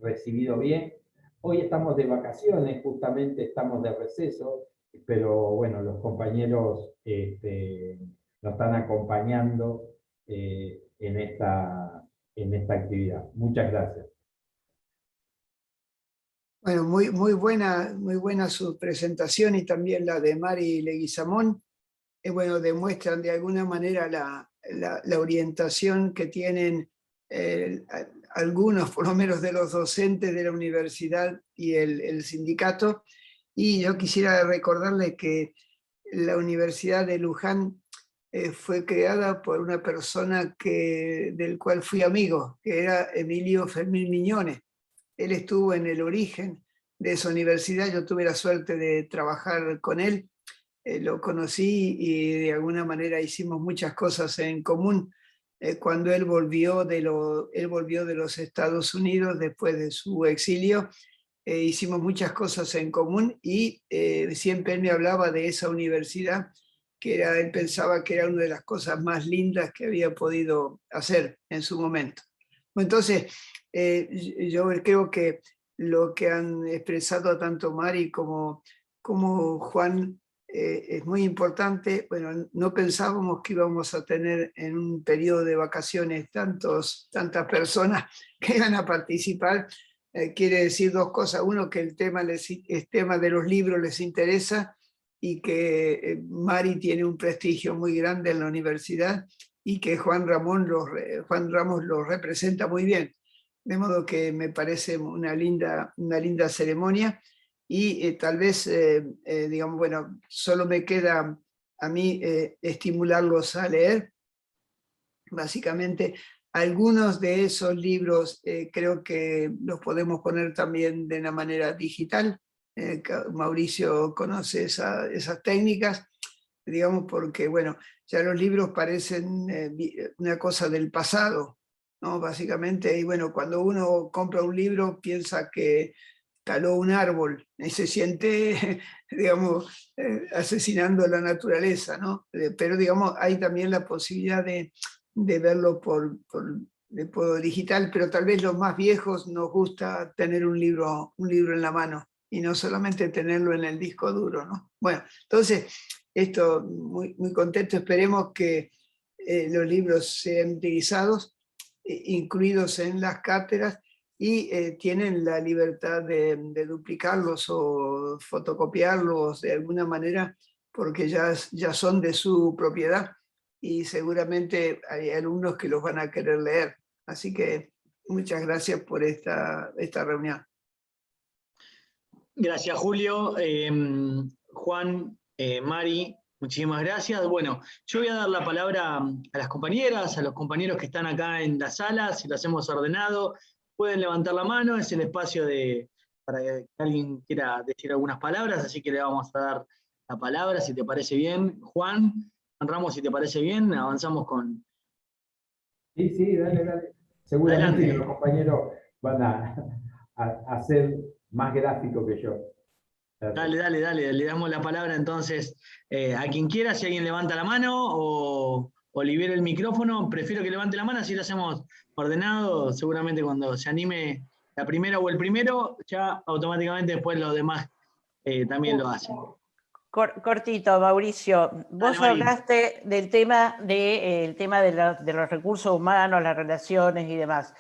recibido bien. Hoy estamos de vacaciones, justamente estamos de receso, pero bueno, los compañeros nos están acompañando en esta actividad. Muchas gracias. Bueno, muy buena su presentación y también la de Mari Leguizamón. Bueno, demuestran de alguna manera la orientación que tienen algunos, por lo menos, de los docentes de la universidad y el sindicato. Y yo quisiera recordarles que la Universidad de Luján fue creada por una persona del cual fui amigo, que era Emilio Fermín Miñones. Él estuvo en el origen de esa universidad, yo tuve la suerte de trabajar con él, lo conocí y de alguna manera hicimos muchas cosas en común. Cuando él volvió de los Estados Unidos después de su exilio, hicimos muchas cosas en común y siempre él me hablaba de esa universidad, él pensaba que era una de las cosas más lindas que había podido hacer en su momento. Entonces, yo creo que lo que han expresado tanto Mari como Juan es muy importante. Bueno, no pensábamos que íbamos a tener en un periodo de vacaciones tantas personas que iban a participar. Quiere decir dos cosas. Uno, que el tema de los libros les interesa y que Mari tiene un prestigio muy grande en la universidad y que Juan Ramos lo representa muy bien. De modo que me parece una linda ceremonia y tal vez, digamos, bueno, solo me queda a mí estimularlos a leer. Básicamente, algunos de esos libros creo que los podemos poner también de una manera digital. Mauricio conoce esas técnicas, digamos, porque bueno, ya los libros parecen una cosa del pasado, ¿no? Básicamente, y bueno, cuando uno compra un libro piensa que taló un árbol y se siente, digamos, asesinando la naturaleza, ¿no? Pero digamos, hay también la posibilidad de verlo por digital, pero tal vez los más viejos nos gusta tener un libro en la mano y no solamente tenerlo en el disco duro, ¿no? Bueno, entonces, esto, muy contento, esperemos que los libros sean utilizados, incluidos en las cátedras, y tienen la libertad de duplicarlos o fotocopiarlos de alguna manera, porque ya son de su propiedad y seguramente hay alumnos que los van a querer leer. Así que muchas gracias por esta reunión. Gracias, Julio. Juan, Mari, muchísimas gracias. Bueno, yo voy a dar la palabra a las compañeras, a los compañeros que están acá en la sala, si lo hacemos ordenado. Pueden levantar la mano, es el espacio para que alguien quiera decir algunas palabras, así que le vamos a dar la palabra, si te parece bien. Juan Ramos, si te parece bien, avanzamos con... Sí, dale. Seguramente Adelante. los compañeros van a ser más gráficos que yo. Dale, le damos la palabra entonces a quien quiera, si alguien levanta la mano o libera el micrófono, prefiero que levante la mano, así lo hacemos ordenado, seguramente cuando se anime la primera o el primero, ya automáticamente después los demás también lo hacen. Cortito, Mauricio, vos hablaste del tema de los recursos humanos, las relaciones y demás.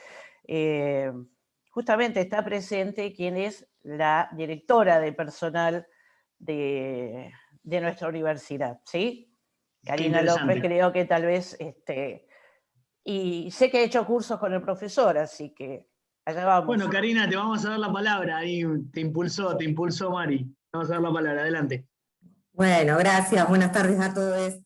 Justamente está presente quien es la directora de personal de nuestra universidad, ¿sí? Karina López, creo que tal vez, y sé que ha hecho cursos con el profesor, así que allá vamos. Bueno, Karina, te vamos a dar la palabra, ahí te impulsó Mari, te vamos a dar la palabra, adelante. Bueno, gracias, buenas tardes a todos.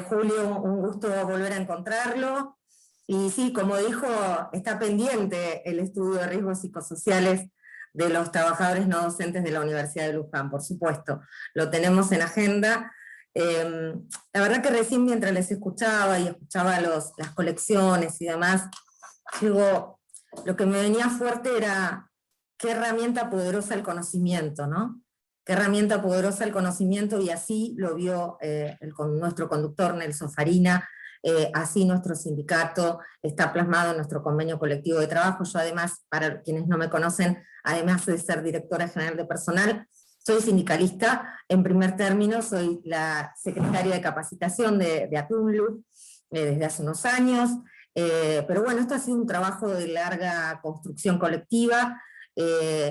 Julio, un gusto volver a encontrarlo. Y sí, como dijo, está pendiente el estudio de riesgos psicosociales de los trabajadores no docentes de la Universidad de Luján, por supuesto, lo tenemos en agenda. La verdad que recién mientras les escuchaba y escuchaba las colecciones y demás, digo, lo que me venía fuerte era qué herramienta poderosa el conocimiento, ¿no? Qué herramienta poderosa el conocimiento, y así lo vio nuestro conductor Nelson Farina así nuestro sindicato está plasmado en nuestro convenio colectivo de trabajo. Yo además, para quienes no me conocen, además de ser directora general de personal, soy sindicalista. En primer término, soy la secretaria de capacitación de ATUNLU desde hace unos años, pero bueno, esto ha sido un trabajo de larga construcción colectiva,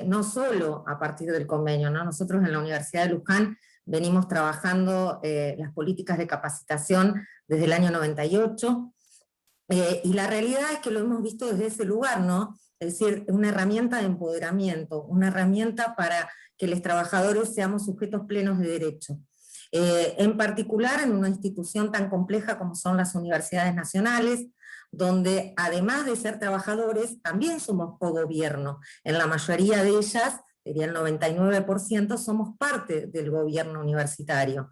no solo a partir del convenio, ¿no? Nosotros en la Universidad de Luján venimos trabajando las políticas de capacitación desde el año 98, y la realidad es que lo hemos visto desde ese lugar, ¿no? Es decir, una herramienta de empoderamiento, una herramienta para que los trabajadores seamos sujetos plenos de derecho. En particular en una institución tan compleja como son las universidades nacionales, donde además de ser trabajadores, también somos cogobierno. En la mayoría de ellas, diría el 99%, somos parte del gobierno universitario.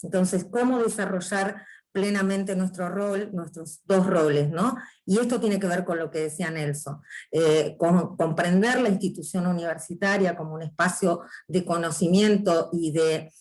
Entonces, ¿cómo desarrollar plenamente nuestro rol, nuestros dos roles, ¿no? Y esto tiene que ver con lo que decía Nelson, comprender la institución universitaria como un espacio de conocimiento y de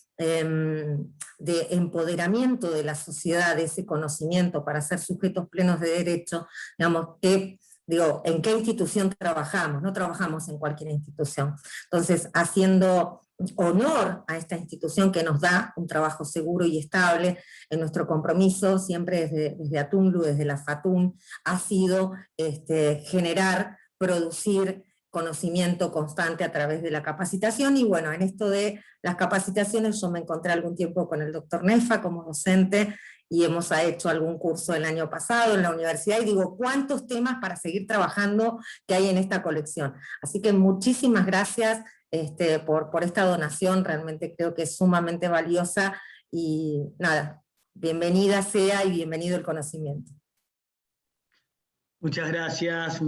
empoderamiento de la sociedad, de ese conocimiento para ser sujetos plenos de derecho, digamos, que, digo, ¿en qué institución trabajamos? No trabajamos en cualquier institución. Entonces, haciendo honor a esta institución que nos da un trabajo seguro y estable, en nuestro compromiso, siempre desde ATUNLU, desde la FATUN, ha sido generar, producir conocimiento constante a través de la capacitación, y bueno, en esto de las capacitaciones yo me encontré algún tiempo con el doctor Nefa como docente, y hemos hecho algún curso el año pasado en la universidad, y digo, ¿cuántos temas para seguir trabajando que hay en esta colección? Así que muchísimas gracias por esta donación, realmente creo que es sumamente valiosa, y nada, bienvenida sea y bienvenido el conocimiento. Muchas gracias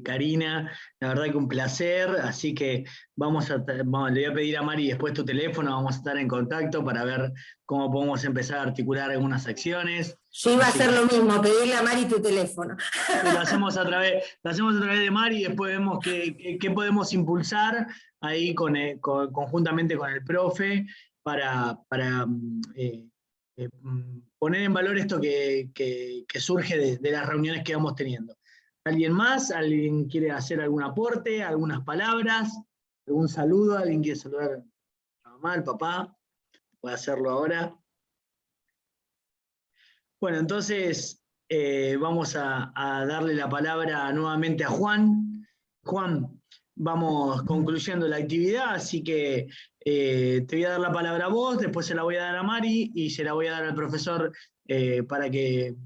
Karina, la verdad que un placer, así que le voy a pedir a Mari después tu teléfono, vamos a estar en contacto para ver cómo podemos empezar a articular algunas acciones. Yo iba a hacer lo mismo, pedirle a Mari tu teléfono. Lo hacemos a través de Mari y después vemos qué podemos impulsar ahí conjuntamente con el profe para poner en valor esto que surge de las reuniones que vamos teniendo. ¿Alguien más? ¿Alguien quiere hacer algún aporte? ¿Algunas palabras? ¿Algún saludo? ¿Alguien quiere saludar a la mamá, al papá? Puede hacerlo ahora. Bueno, entonces vamos a darle la palabra nuevamente a Juan. Juan, vamos concluyendo la actividad, así que te voy a dar la palabra a vos, después se la voy a dar a Mari y se la voy a dar al profesor para que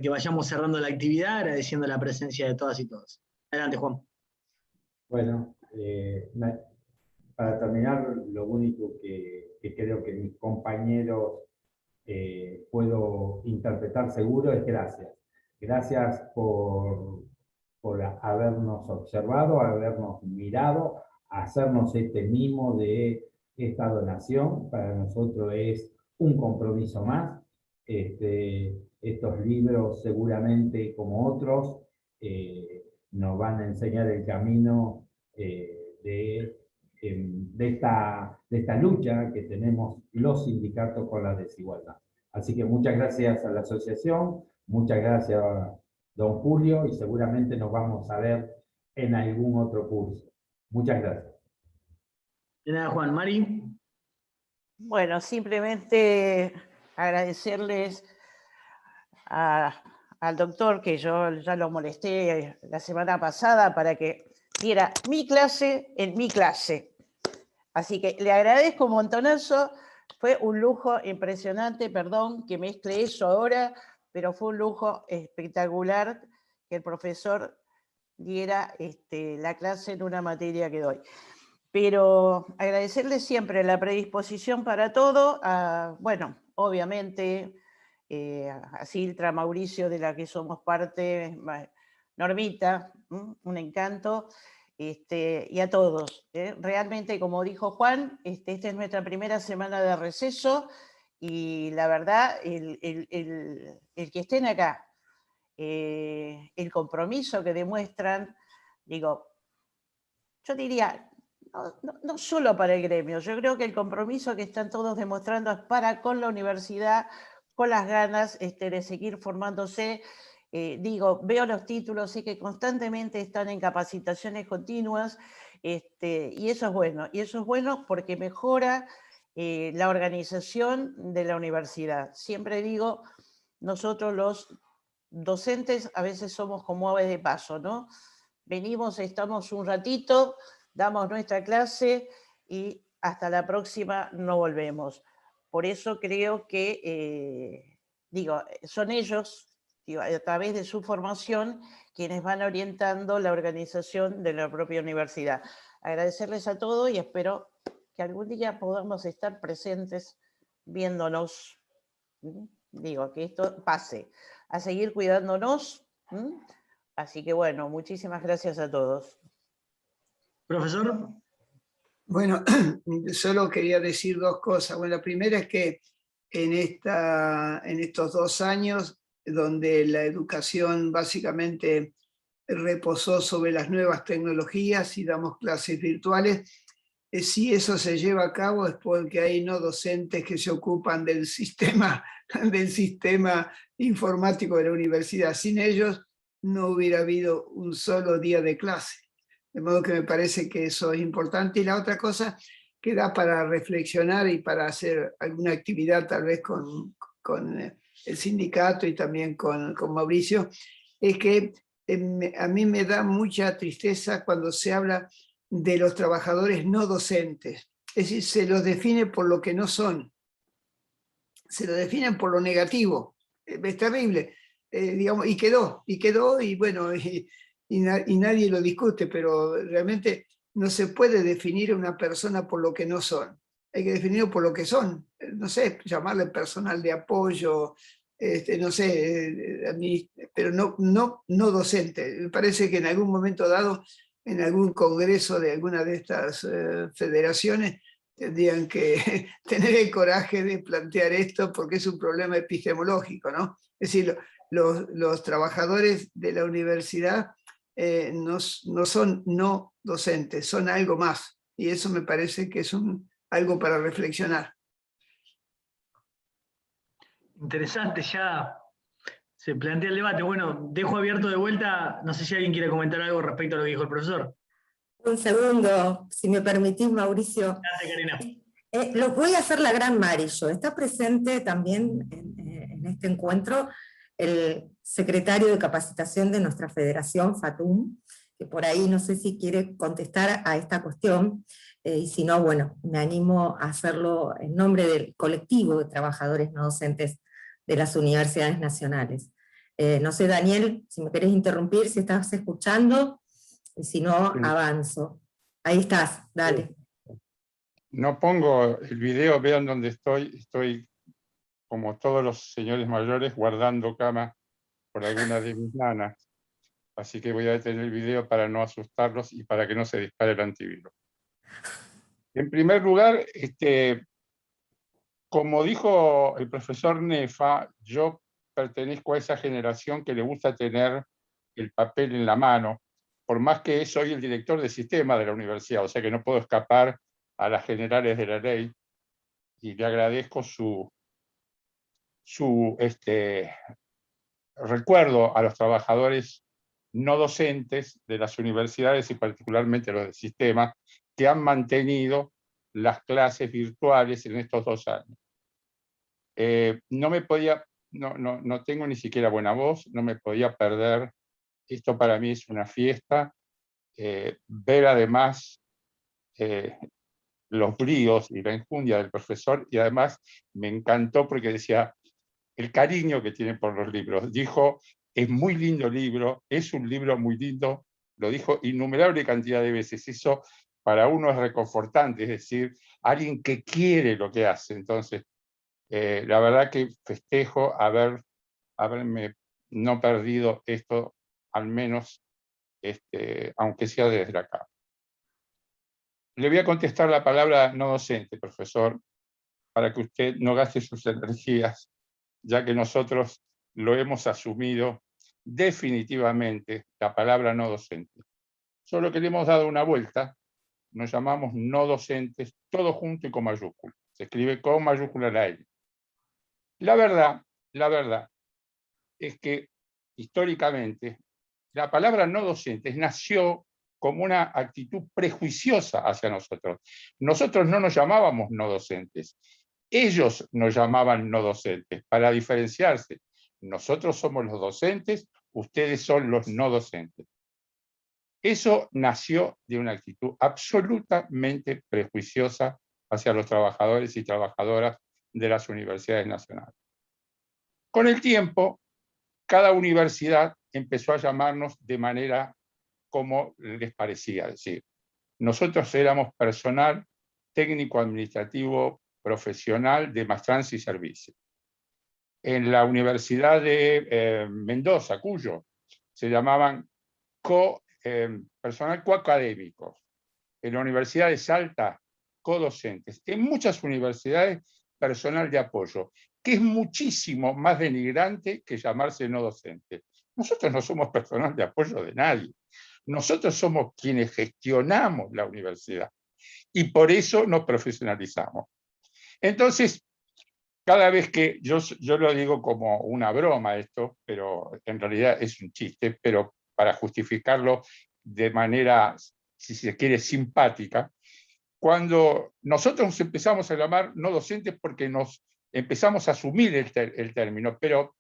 vayamos cerrando la actividad, agradeciendo la presencia de todas y todos. Adelante, Juan. Bueno, para terminar, lo único que creo que mis compañeros puedo interpretar seguro es gracias. Gracias por habernos observado, habernos mirado, hacernos este mimo de esta donación. Para nosotros es un compromiso más. Estos libros seguramente, como otros, nos van a enseñar el camino de esta lucha que tenemos los sindicatos con la desigualdad. Así que muchas gracias a la asociación, muchas gracias a don Julio, y seguramente nos vamos a ver en algún otro curso. Muchas gracias. De nada, Juan. Mari. Bueno, simplemente agradecerles al doctor, que yo ya lo molesté la semana pasada para que diera mi clase en mi clase. Así que le agradezco un montonazo, fue un lujo impresionante, perdón que mezcle eso ahora, pero fue un lujo espectacular que el profesor diera la clase en una materia que doy. Pero agradecerle siempre la predisposición para todo, bueno, obviamente a Siltra, Mauricio, de la que somos parte, Normita, un encanto, y a todos. Realmente, como dijo Juan, esta es nuestra primera semana de receso, y la verdad, el que estén acá, el compromiso que demuestran, digo, yo diría, no solo para el gremio, yo creo que el compromiso que están todos demostrando es para con la universidad, con las ganas de seguir formándose. Digo, veo los títulos, sé que constantemente están en capacitaciones continuas, y eso es bueno porque mejora la organización de la universidad. Siempre digo, nosotros los docentes a veces somos como aves de paso, ¿no? Venimos, estamos un ratito, damos nuestra clase y hasta la próxima no volvemos. Por eso creo que, son ellos, a través de su formación, quienes van orientando la organización de la propia universidad. Agradecerles a todos y espero que algún día podamos estar presentes viéndonos. Que esto pase. A seguir cuidándonos. Así que bueno, muchísimas gracias a todos. Profesor. Bueno, solo quería decir dos cosas. Bueno, la primera es que en estos 2 años, donde la educación básicamente reposó sobre las nuevas tecnologías y damos clases virtuales, si eso se lleva a cabo es porque hay no docentes que se ocupan del sistema informático de la universidad. Sin ellos no hubiera habido un solo día de clase. De modo que me parece que eso es importante. Y la otra cosa que da para reflexionar y para hacer alguna actividad tal vez con el sindicato y también con Mauricio, es que a mí me da mucha tristeza cuando se habla de los trabajadores no docentes. Es decir, se los define por lo que no son. Se los definen por lo negativo. Es terrible. Digamos, y quedó, y bueno, y nadie lo discute, pero realmente no se puede definir a una persona por lo que no son. Hay que definirlo por lo que son. No sé, llamarle personal de apoyo, no sé, pero no docente. Me parece que en algún momento dado, en algún congreso de alguna de estas federaciones, tendrían que tener el coraje de plantear esto porque es un problema epistemológico, ¿no? Es decir, los trabajadores de la universidad no son no docentes, son algo más. Y eso me parece que es algo para reflexionar. Interesante, ya se plantea el debate. Bueno, dejo abierto de vuelta, no sé si alguien quiere comentar algo respecto a lo que dijo el profesor. Un segundo, si me permitís, Mauricio. Gracias, Karina. Lo voy a hacer la gran Mari yo. Está presente también en este encuentro el secretario de capacitación de nuestra federación, Fatum, que por ahí no sé si quiere contestar a esta cuestión, y si no, bueno, me animo a hacerlo en nombre del colectivo de trabajadores no docentes de las universidades nacionales. No sé, Daniel, si me querés interrumpir, si estás escuchando, y si no, avanzo. Ahí estás, dale. No pongo el video, vean dónde estoy como todos los señores mayores guardando cama por alguna de mis nanas, así que voy a detener el video para no asustarlos y para que no se dispare el antivirus. En primer lugar, como dijo el profesor Nefa, yo pertenezco a esa generación que le gusta tener el papel en la mano, por más que soy el director de sistema de la universidad, o sea que no puedo escapar a las generales de la ley, y le agradezco su recuerdo a los trabajadores no docentes de las universidades y particularmente los del sistema, que han mantenido las clases virtuales en estos 2 años. No tengo ni siquiera buena voz, no me podía perder. Esto para mí es una fiesta. Ver además los bríos y la enjundia del profesor, y además me encantó porque decía el cariño que tiene por los libros. Dijo, es muy lindo libro, es un libro muy lindo, lo dijo innumerable cantidad de veces. Eso para uno es reconfortante, es decir, alguien que quiere lo que hace. Entonces, la verdad que festejo haberme no perdido esto, al menos, aunque sea desde acá. Le voy a contestar la palabra no docente, profesor, para que usted no gaste sus energías, ya que nosotros lo hemos asumido definitivamente, la palabra no docente. Solo que le hemos dado una vuelta, nos llamamos no docentes, todo junto y con mayúscula. Se escribe con mayúscula la L. La verdad es que históricamente la palabra no docentes nació como una actitud prejuiciosa hacia nosotros. Nosotros no nos llamábamos no docentes, ellos nos llamaban no docentes, para diferenciarse. Nosotros somos los docentes, ustedes son los no docentes. Eso nació de una actitud absolutamente prejuiciosa hacia los trabajadores y trabajadoras de las universidades nacionales. Con el tiempo, cada universidad empezó a llamarnos de manera como les parecía decir. Nosotros éramos personal técnico administrativo profesional de maestranza y servicio. En la Universidad de Mendoza, Cuyo, se llamaban personal coacadémicos. En la Universidad de Salta, codocentes. En muchas universidades, personal de apoyo, que es muchísimo más denigrante que llamarse no docente. Nosotros no somos personal de apoyo de nadie. Nosotros somos quienes gestionamos la universidad y por eso nos profesionalizamos. Entonces, cada vez que yo lo digo como una broma esto, pero en realidad es un chiste, pero para justificarlo de manera, si se quiere, simpática, cuando nosotros nos empezamos a llamar no docentes porque nos empezamos a asumir el término, pero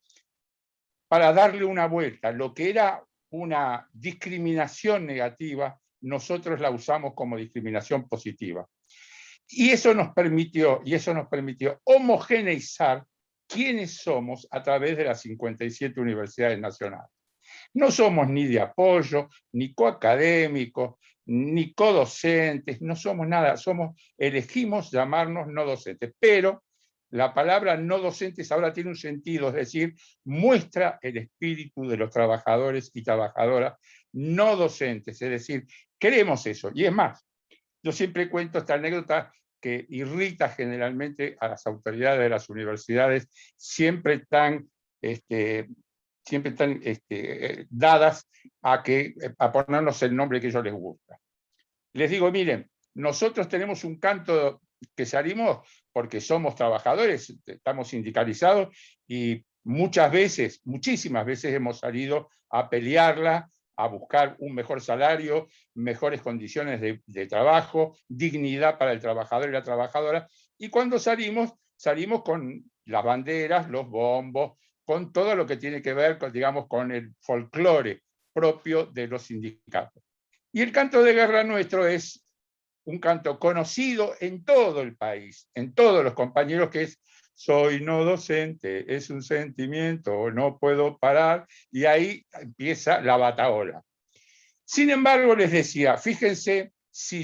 para darle una vuelta, lo que era una discriminación negativa, nosotros la usamos como discriminación positiva. Y eso nos permitió homogeneizar quiénes somos a través de las 57 universidades nacionales. No somos ni de apoyo, ni coacadémicos, ni codocentes, no somos nada, elegimos llamarnos no docentes, pero la palabra no docentes ahora tiene un sentido, es decir, muestra el espíritu de los trabajadores y trabajadoras no docentes, es decir, queremos eso. Y es más, yo siempre cuento esta anécdota que irrita generalmente a las autoridades de las universidades, siempre están dadas a ponernos el nombre que a ellos les gusta. Les digo, miren, nosotros tenemos un canto que salimos porque somos trabajadores, estamos sindicalizados y muchísimas veces hemos salido a pelearla, a buscar un mejor salario, mejores condiciones de trabajo, dignidad para el trabajador y la trabajadora, y cuando salimos con las banderas, los bombos, con todo lo que tiene que ver con el folclore propio de los sindicatos. Y el canto de guerra nuestro es un canto conocido en todo el país, en todos los compañeros, que es soy no docente, es un sentimiento, no puedo parar, y ahí empieza la batahola. Sin embargo, les decía, fíjense si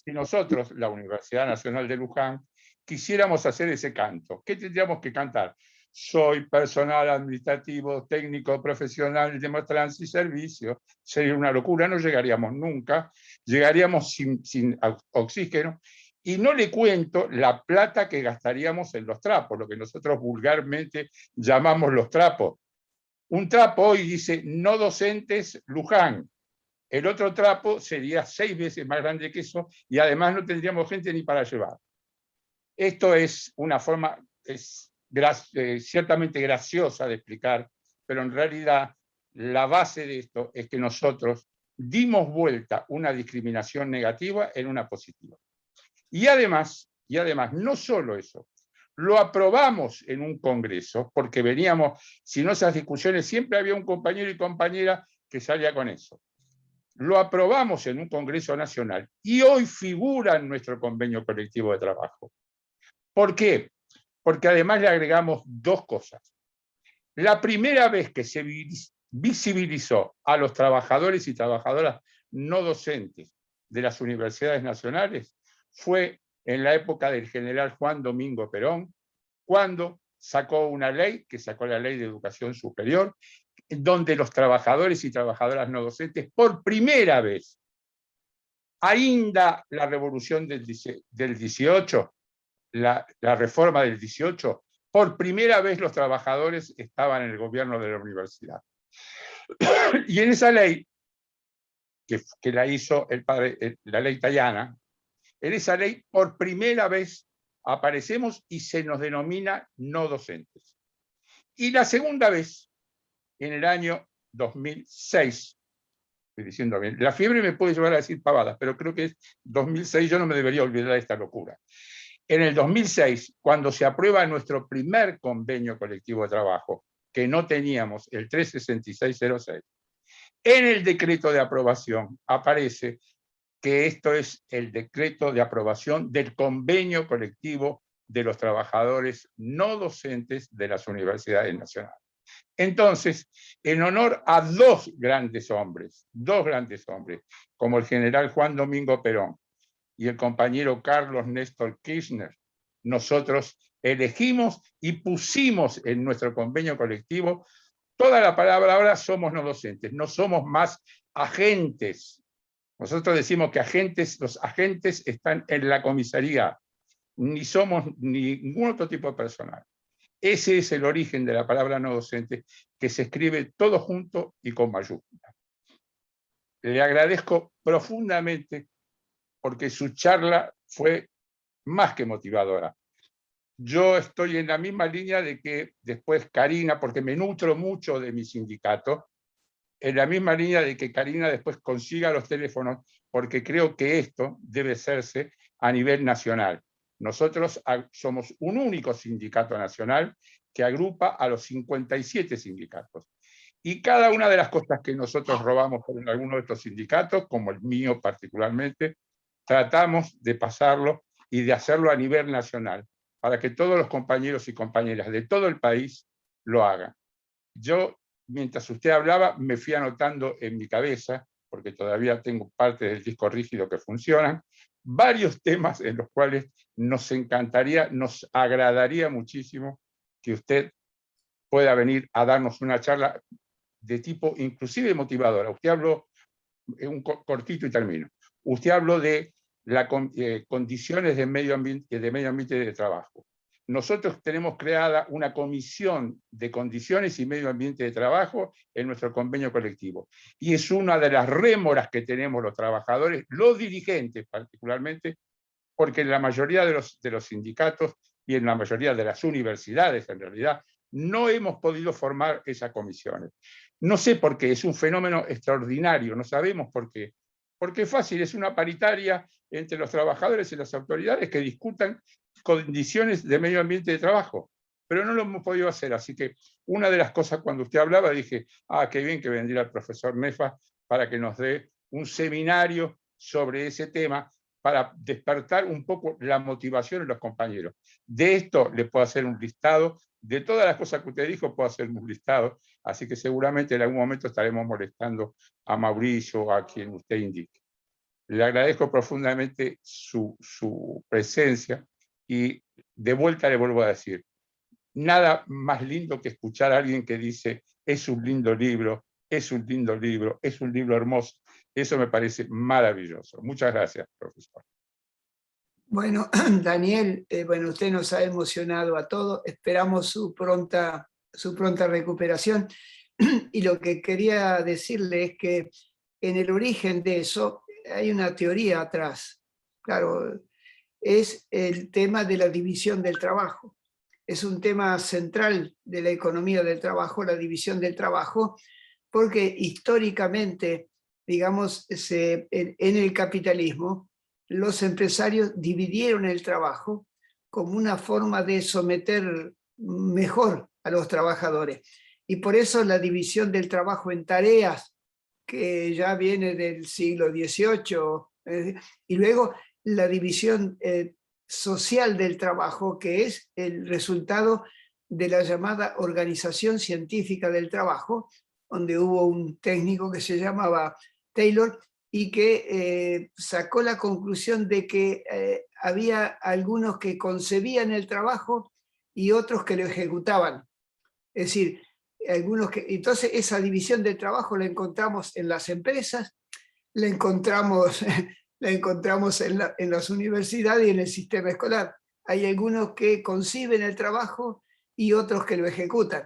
nosotros, la Universidad Nacional de Luján, quisiéramos hacer ese canto, ¿qué tendríamos que cantar? Soy personal administrativo, técnico, profesional de maestranza y servicio. Sería una locura, no llegaríamos nunca, llegaríamos sin oxígeno, y no le cuento la plata que gastaríamos en los trapos, lo que nosotros vulgarmente llamamos los trapos. Un trapo hoy dice no docentes Luján, el otro trapo sería 6 veces más grande que eso, y además no tendríamos gente ni para llevar. Esto es una forma ciertamente graciosa de explicar, pero en realidad la base de esto es que nosotros dimos vuelta una discriminación negativa en una positiva. Y además, no solo eso, lo aprobamos en un congreso, porque veníamos, si no esas discusiones, siempre había un compañero y compañera que salía con eso. Lo aprobamos en un congreso nacional y hoy figura en nuestro convenio colectivo de trabajo. ¿Por qué? Porque además le agregamos 2 cosas. La primera vez que se visibilizó a los trabajadores y trabajadoras no docentes de las universidades nacionales fue en la época del general Juan Domingo Perón, cuando sacó una ley, que sacó la Ley de Educación Superior, donde los trabajadores y trabajadoras no docentes, por primera vez, ainda la revolución del 18, la reforma del 18, por primera vez los trabajadores estaban en el gobierno de la universidad. Y en esa ley, que la hizo la ley Tayana, en esa ley por primera vez aparecemos y se nos denomina no docentes. Y la segunda vez, en el año 2006, estoy diciendo bien, la fiebre me puede llevar a decir pavadas, pero creo que es 2006, yo no me debería olvidar de esta locura. En el 2006, cuando se aprueba nuestro primer convenio colectivo de trabajo, que no teníamos, el 36606, en el decreto de aprobación aparece que esto es el decreto de aprobación del convenio colectivo de los trabajadores no docentes de las universidades nacionales. Entonces, en honor a dos grandes hombres, como el general Juan Domingo Perón y el compañero Carlos Néstor Kirchner, nosotros elegimos y pusimos en nuestro convenio colectivo toda la palabra ahora somos no docentes, no somos más agentes. Nosotros decimos que los agentes están en la comisaría, ni somos ningún otro tipo de personal. Ese es el origen de la palabra no docente, que se escribe todo junto y con mayúsculas. Le agradezco profundamente porque su charla fue más que motivadora. Yo estoy en la misma línea de que después Karina, porque me nutro mucho de mi sindicato, en la misma línea de que Karina después consiga los teléfonos, porque creo que esto debe hacerse a nivel nacional. Nosotros somos un único sindicato nacional que agrupa a los 57 sindicatos. Y cada una de las cosas que nosotros robamos en alguno de estos sindicatos, como el mío particularmente, tratamos de pasarlo y de hacerlo a nivel nacional, para que todos los compañeros y compañeras de todo el país lo hagan. Yo, mientras usted hablaba, me fui anotando en mi cabeza, porque todavía tengo partes del disco rígido que funcionan, varios temas en los cuales nos encantaría, nos agradaría muchísimo que usted pueda venir a darnos una charla de tipo inclusive motivadora. Usted habló, un cortito y termino, usted habló de las condiciones de medio ambiente de trabajo. Nosotros tenemos creada una comisión de condiciones y medio ambiente de trabajo en nuestro convenio colectivo. Y es una de las rémoras que tenemos los trabajadores, los dirigentes particularmente, porque en la mayoría de los sindicatos y en la mayoría de las universidades, en realidad, no hemos podido formar esas comisiones. No sé por qué, es un fenómeno extraordinario, no sabemos por qué. Porque es fácil, es una paritaria entre los trabajadores y las autoridades que discutan condiciones de medio ambiente de trabajo, pero no lo hemos podido hacer. Así que una de las cosas, cuando usted hablaba, dije, qué bien que vendría el profesor Nefa para que nos dé un seminario sobre ese tema, para despertar un poco la motivación en los compañeros. De esto le puedo hacer un listado, de todas las cosas que usted dijo puedo hacer un listado, así que seguramente en algún momento estaremos molestando a Mauricio o a quien usted indique. Le agradezco profundamente su presencia y de vuelta le vuelvo a decir, nada más lindo que escuchar a alguien que dice, es un lindo libro, es un lindo libro, es un libro hermoso. Eso me parece maravilloso. Muchas gracias, profesor. Bueno, Daniel, bueno, usted nos ha emocionado a todos. Esperamos su pronta recuperación. Y lo que quería decirle es que en el origen de eso hay una teoría atrás. Claro, es el tema de la división del trabajo. Es un tema central de la economía del trabajo, la división del trabajo, porque históricamente, digamos, en el capitalismo, los empresarios dividieron el trabajo como una forma de someter mejor a los trabajadores. Y por eso la división del trabajo en tareas, que ya viene del siglo XVIII, y luego la división social del trabajo, que es el resultado de la llamada organización científica del trabajo, donde hubo un técnico que se llamaba Taylor, y que sacó la conclusión de que había algunos que concebían el trabajo y otros que lo ejecutaban. Es decir, entonces esa división del trabajo la encontramos en las empresas, la encontramos en las universidades y en el sistema escolar. Hay algunos que conciben el trabajo y otros que lo ejecutan.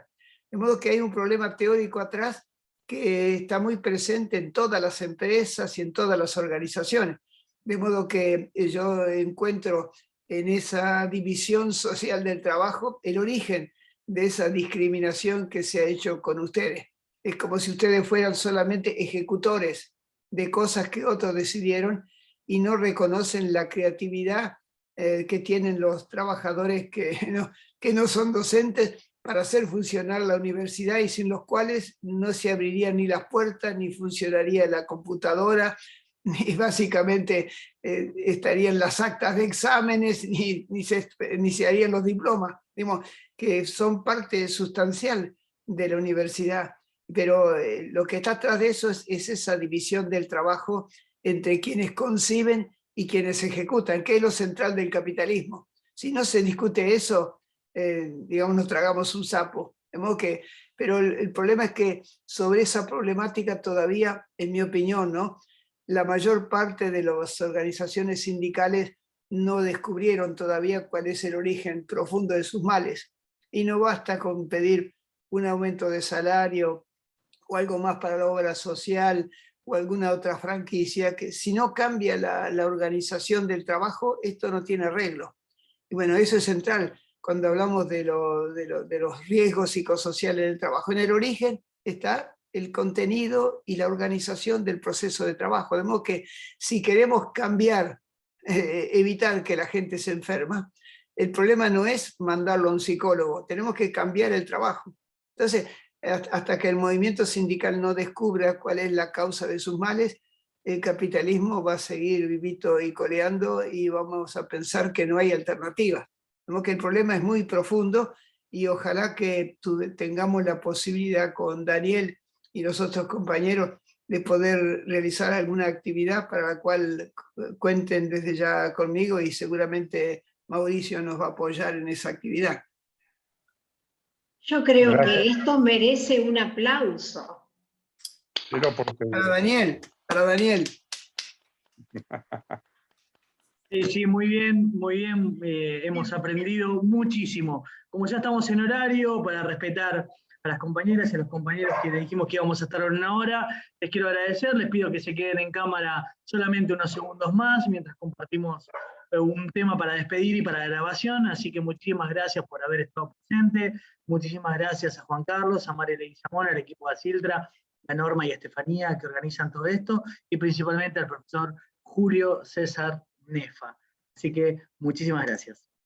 De modo que hay un problema teórico atrás que está muy presente en todas las empresas y en todas las organizaciones. De modo que yo encuentro en esa división social del trabajo el origen de esa discriminación que se ha hecho con ustedes. Es como si ustedes fueran solamente ejecutores de cosas que otros decidieron y no reconocen la creatividad que tienen los trabajadores que no son docentes para hacer funcionar la universidad y sin los cuales no se abrirían ni las puertas, ni funcionaría la computadora, ni básicamente estarían las actas de exámenes, ni se harían los diplomas. Digamos, que son parte sustancial de la universidad. Pero lo que está atrás de eso es esa división del trabajo entre quienes conciben y quienes ejecutan, que es lo central del capitalismo. Si no se discute eso, digamos, nos tragamos un sapo. De modo que, pero el problema es que sobre esa problemática todavía, en mi opinión, ¿no?, la mayor parte de las organizaciones sindicales no descubrieron todavía cuál es el origen profundo de sus males. Y no basta con pedir un aumento de salario o algo más para la obra social o alguna otra franquicia, que si no cambia la organización del trabajo, esto no tiene arreglo. Y bueno, eso es central cuando hablamos de los riesgos psicosociales del trabajo. En el origen está el contenido y la organización del proceso de trabajo. De modo que si queremos cambiar, evitar que la gente se enferma, el problema no es mandarlo a un psicólogo, tenemos que cambiar el trabajo. Entonces, hasta que el movimiento sindical no descubra cuál es la causa de sus males, el capitalismo va a seguir vivito y coleando y vamos a pensar que no hay alternativa. Como que el problema es muy profundo y ojalá que tengamos la posibilidad con Daniel y los otros compañeros de poder realizar alguna actividad para la cual cuenten desde ya conmigo y seguramente Mauricio nos va a apoyar en esa actividad. Yo creo Gracias. que esto merece un aplauso. Pero porque Para Daniel. Sí, muy bien, hemos aprendido muchísimo. Como ya estamos en horario, para respetar a las compañeras y a los compañeros que les dijimos que íbamos a estar en una hora, les quiero agradecer, les pido que se queden en cámara solamente unos segundos más, mientras compartimos un tema para despedir y para la grabación, así que muchísimas gracias por haber estado presente, muchísimas gracias a Juan Carlos, a María Leguizamón, al equipo de Asiltra, a Norma y a Estefanía que organizan todo esto, y principalmente al profesor Julio César Nefa. Así que muchísimas gracias.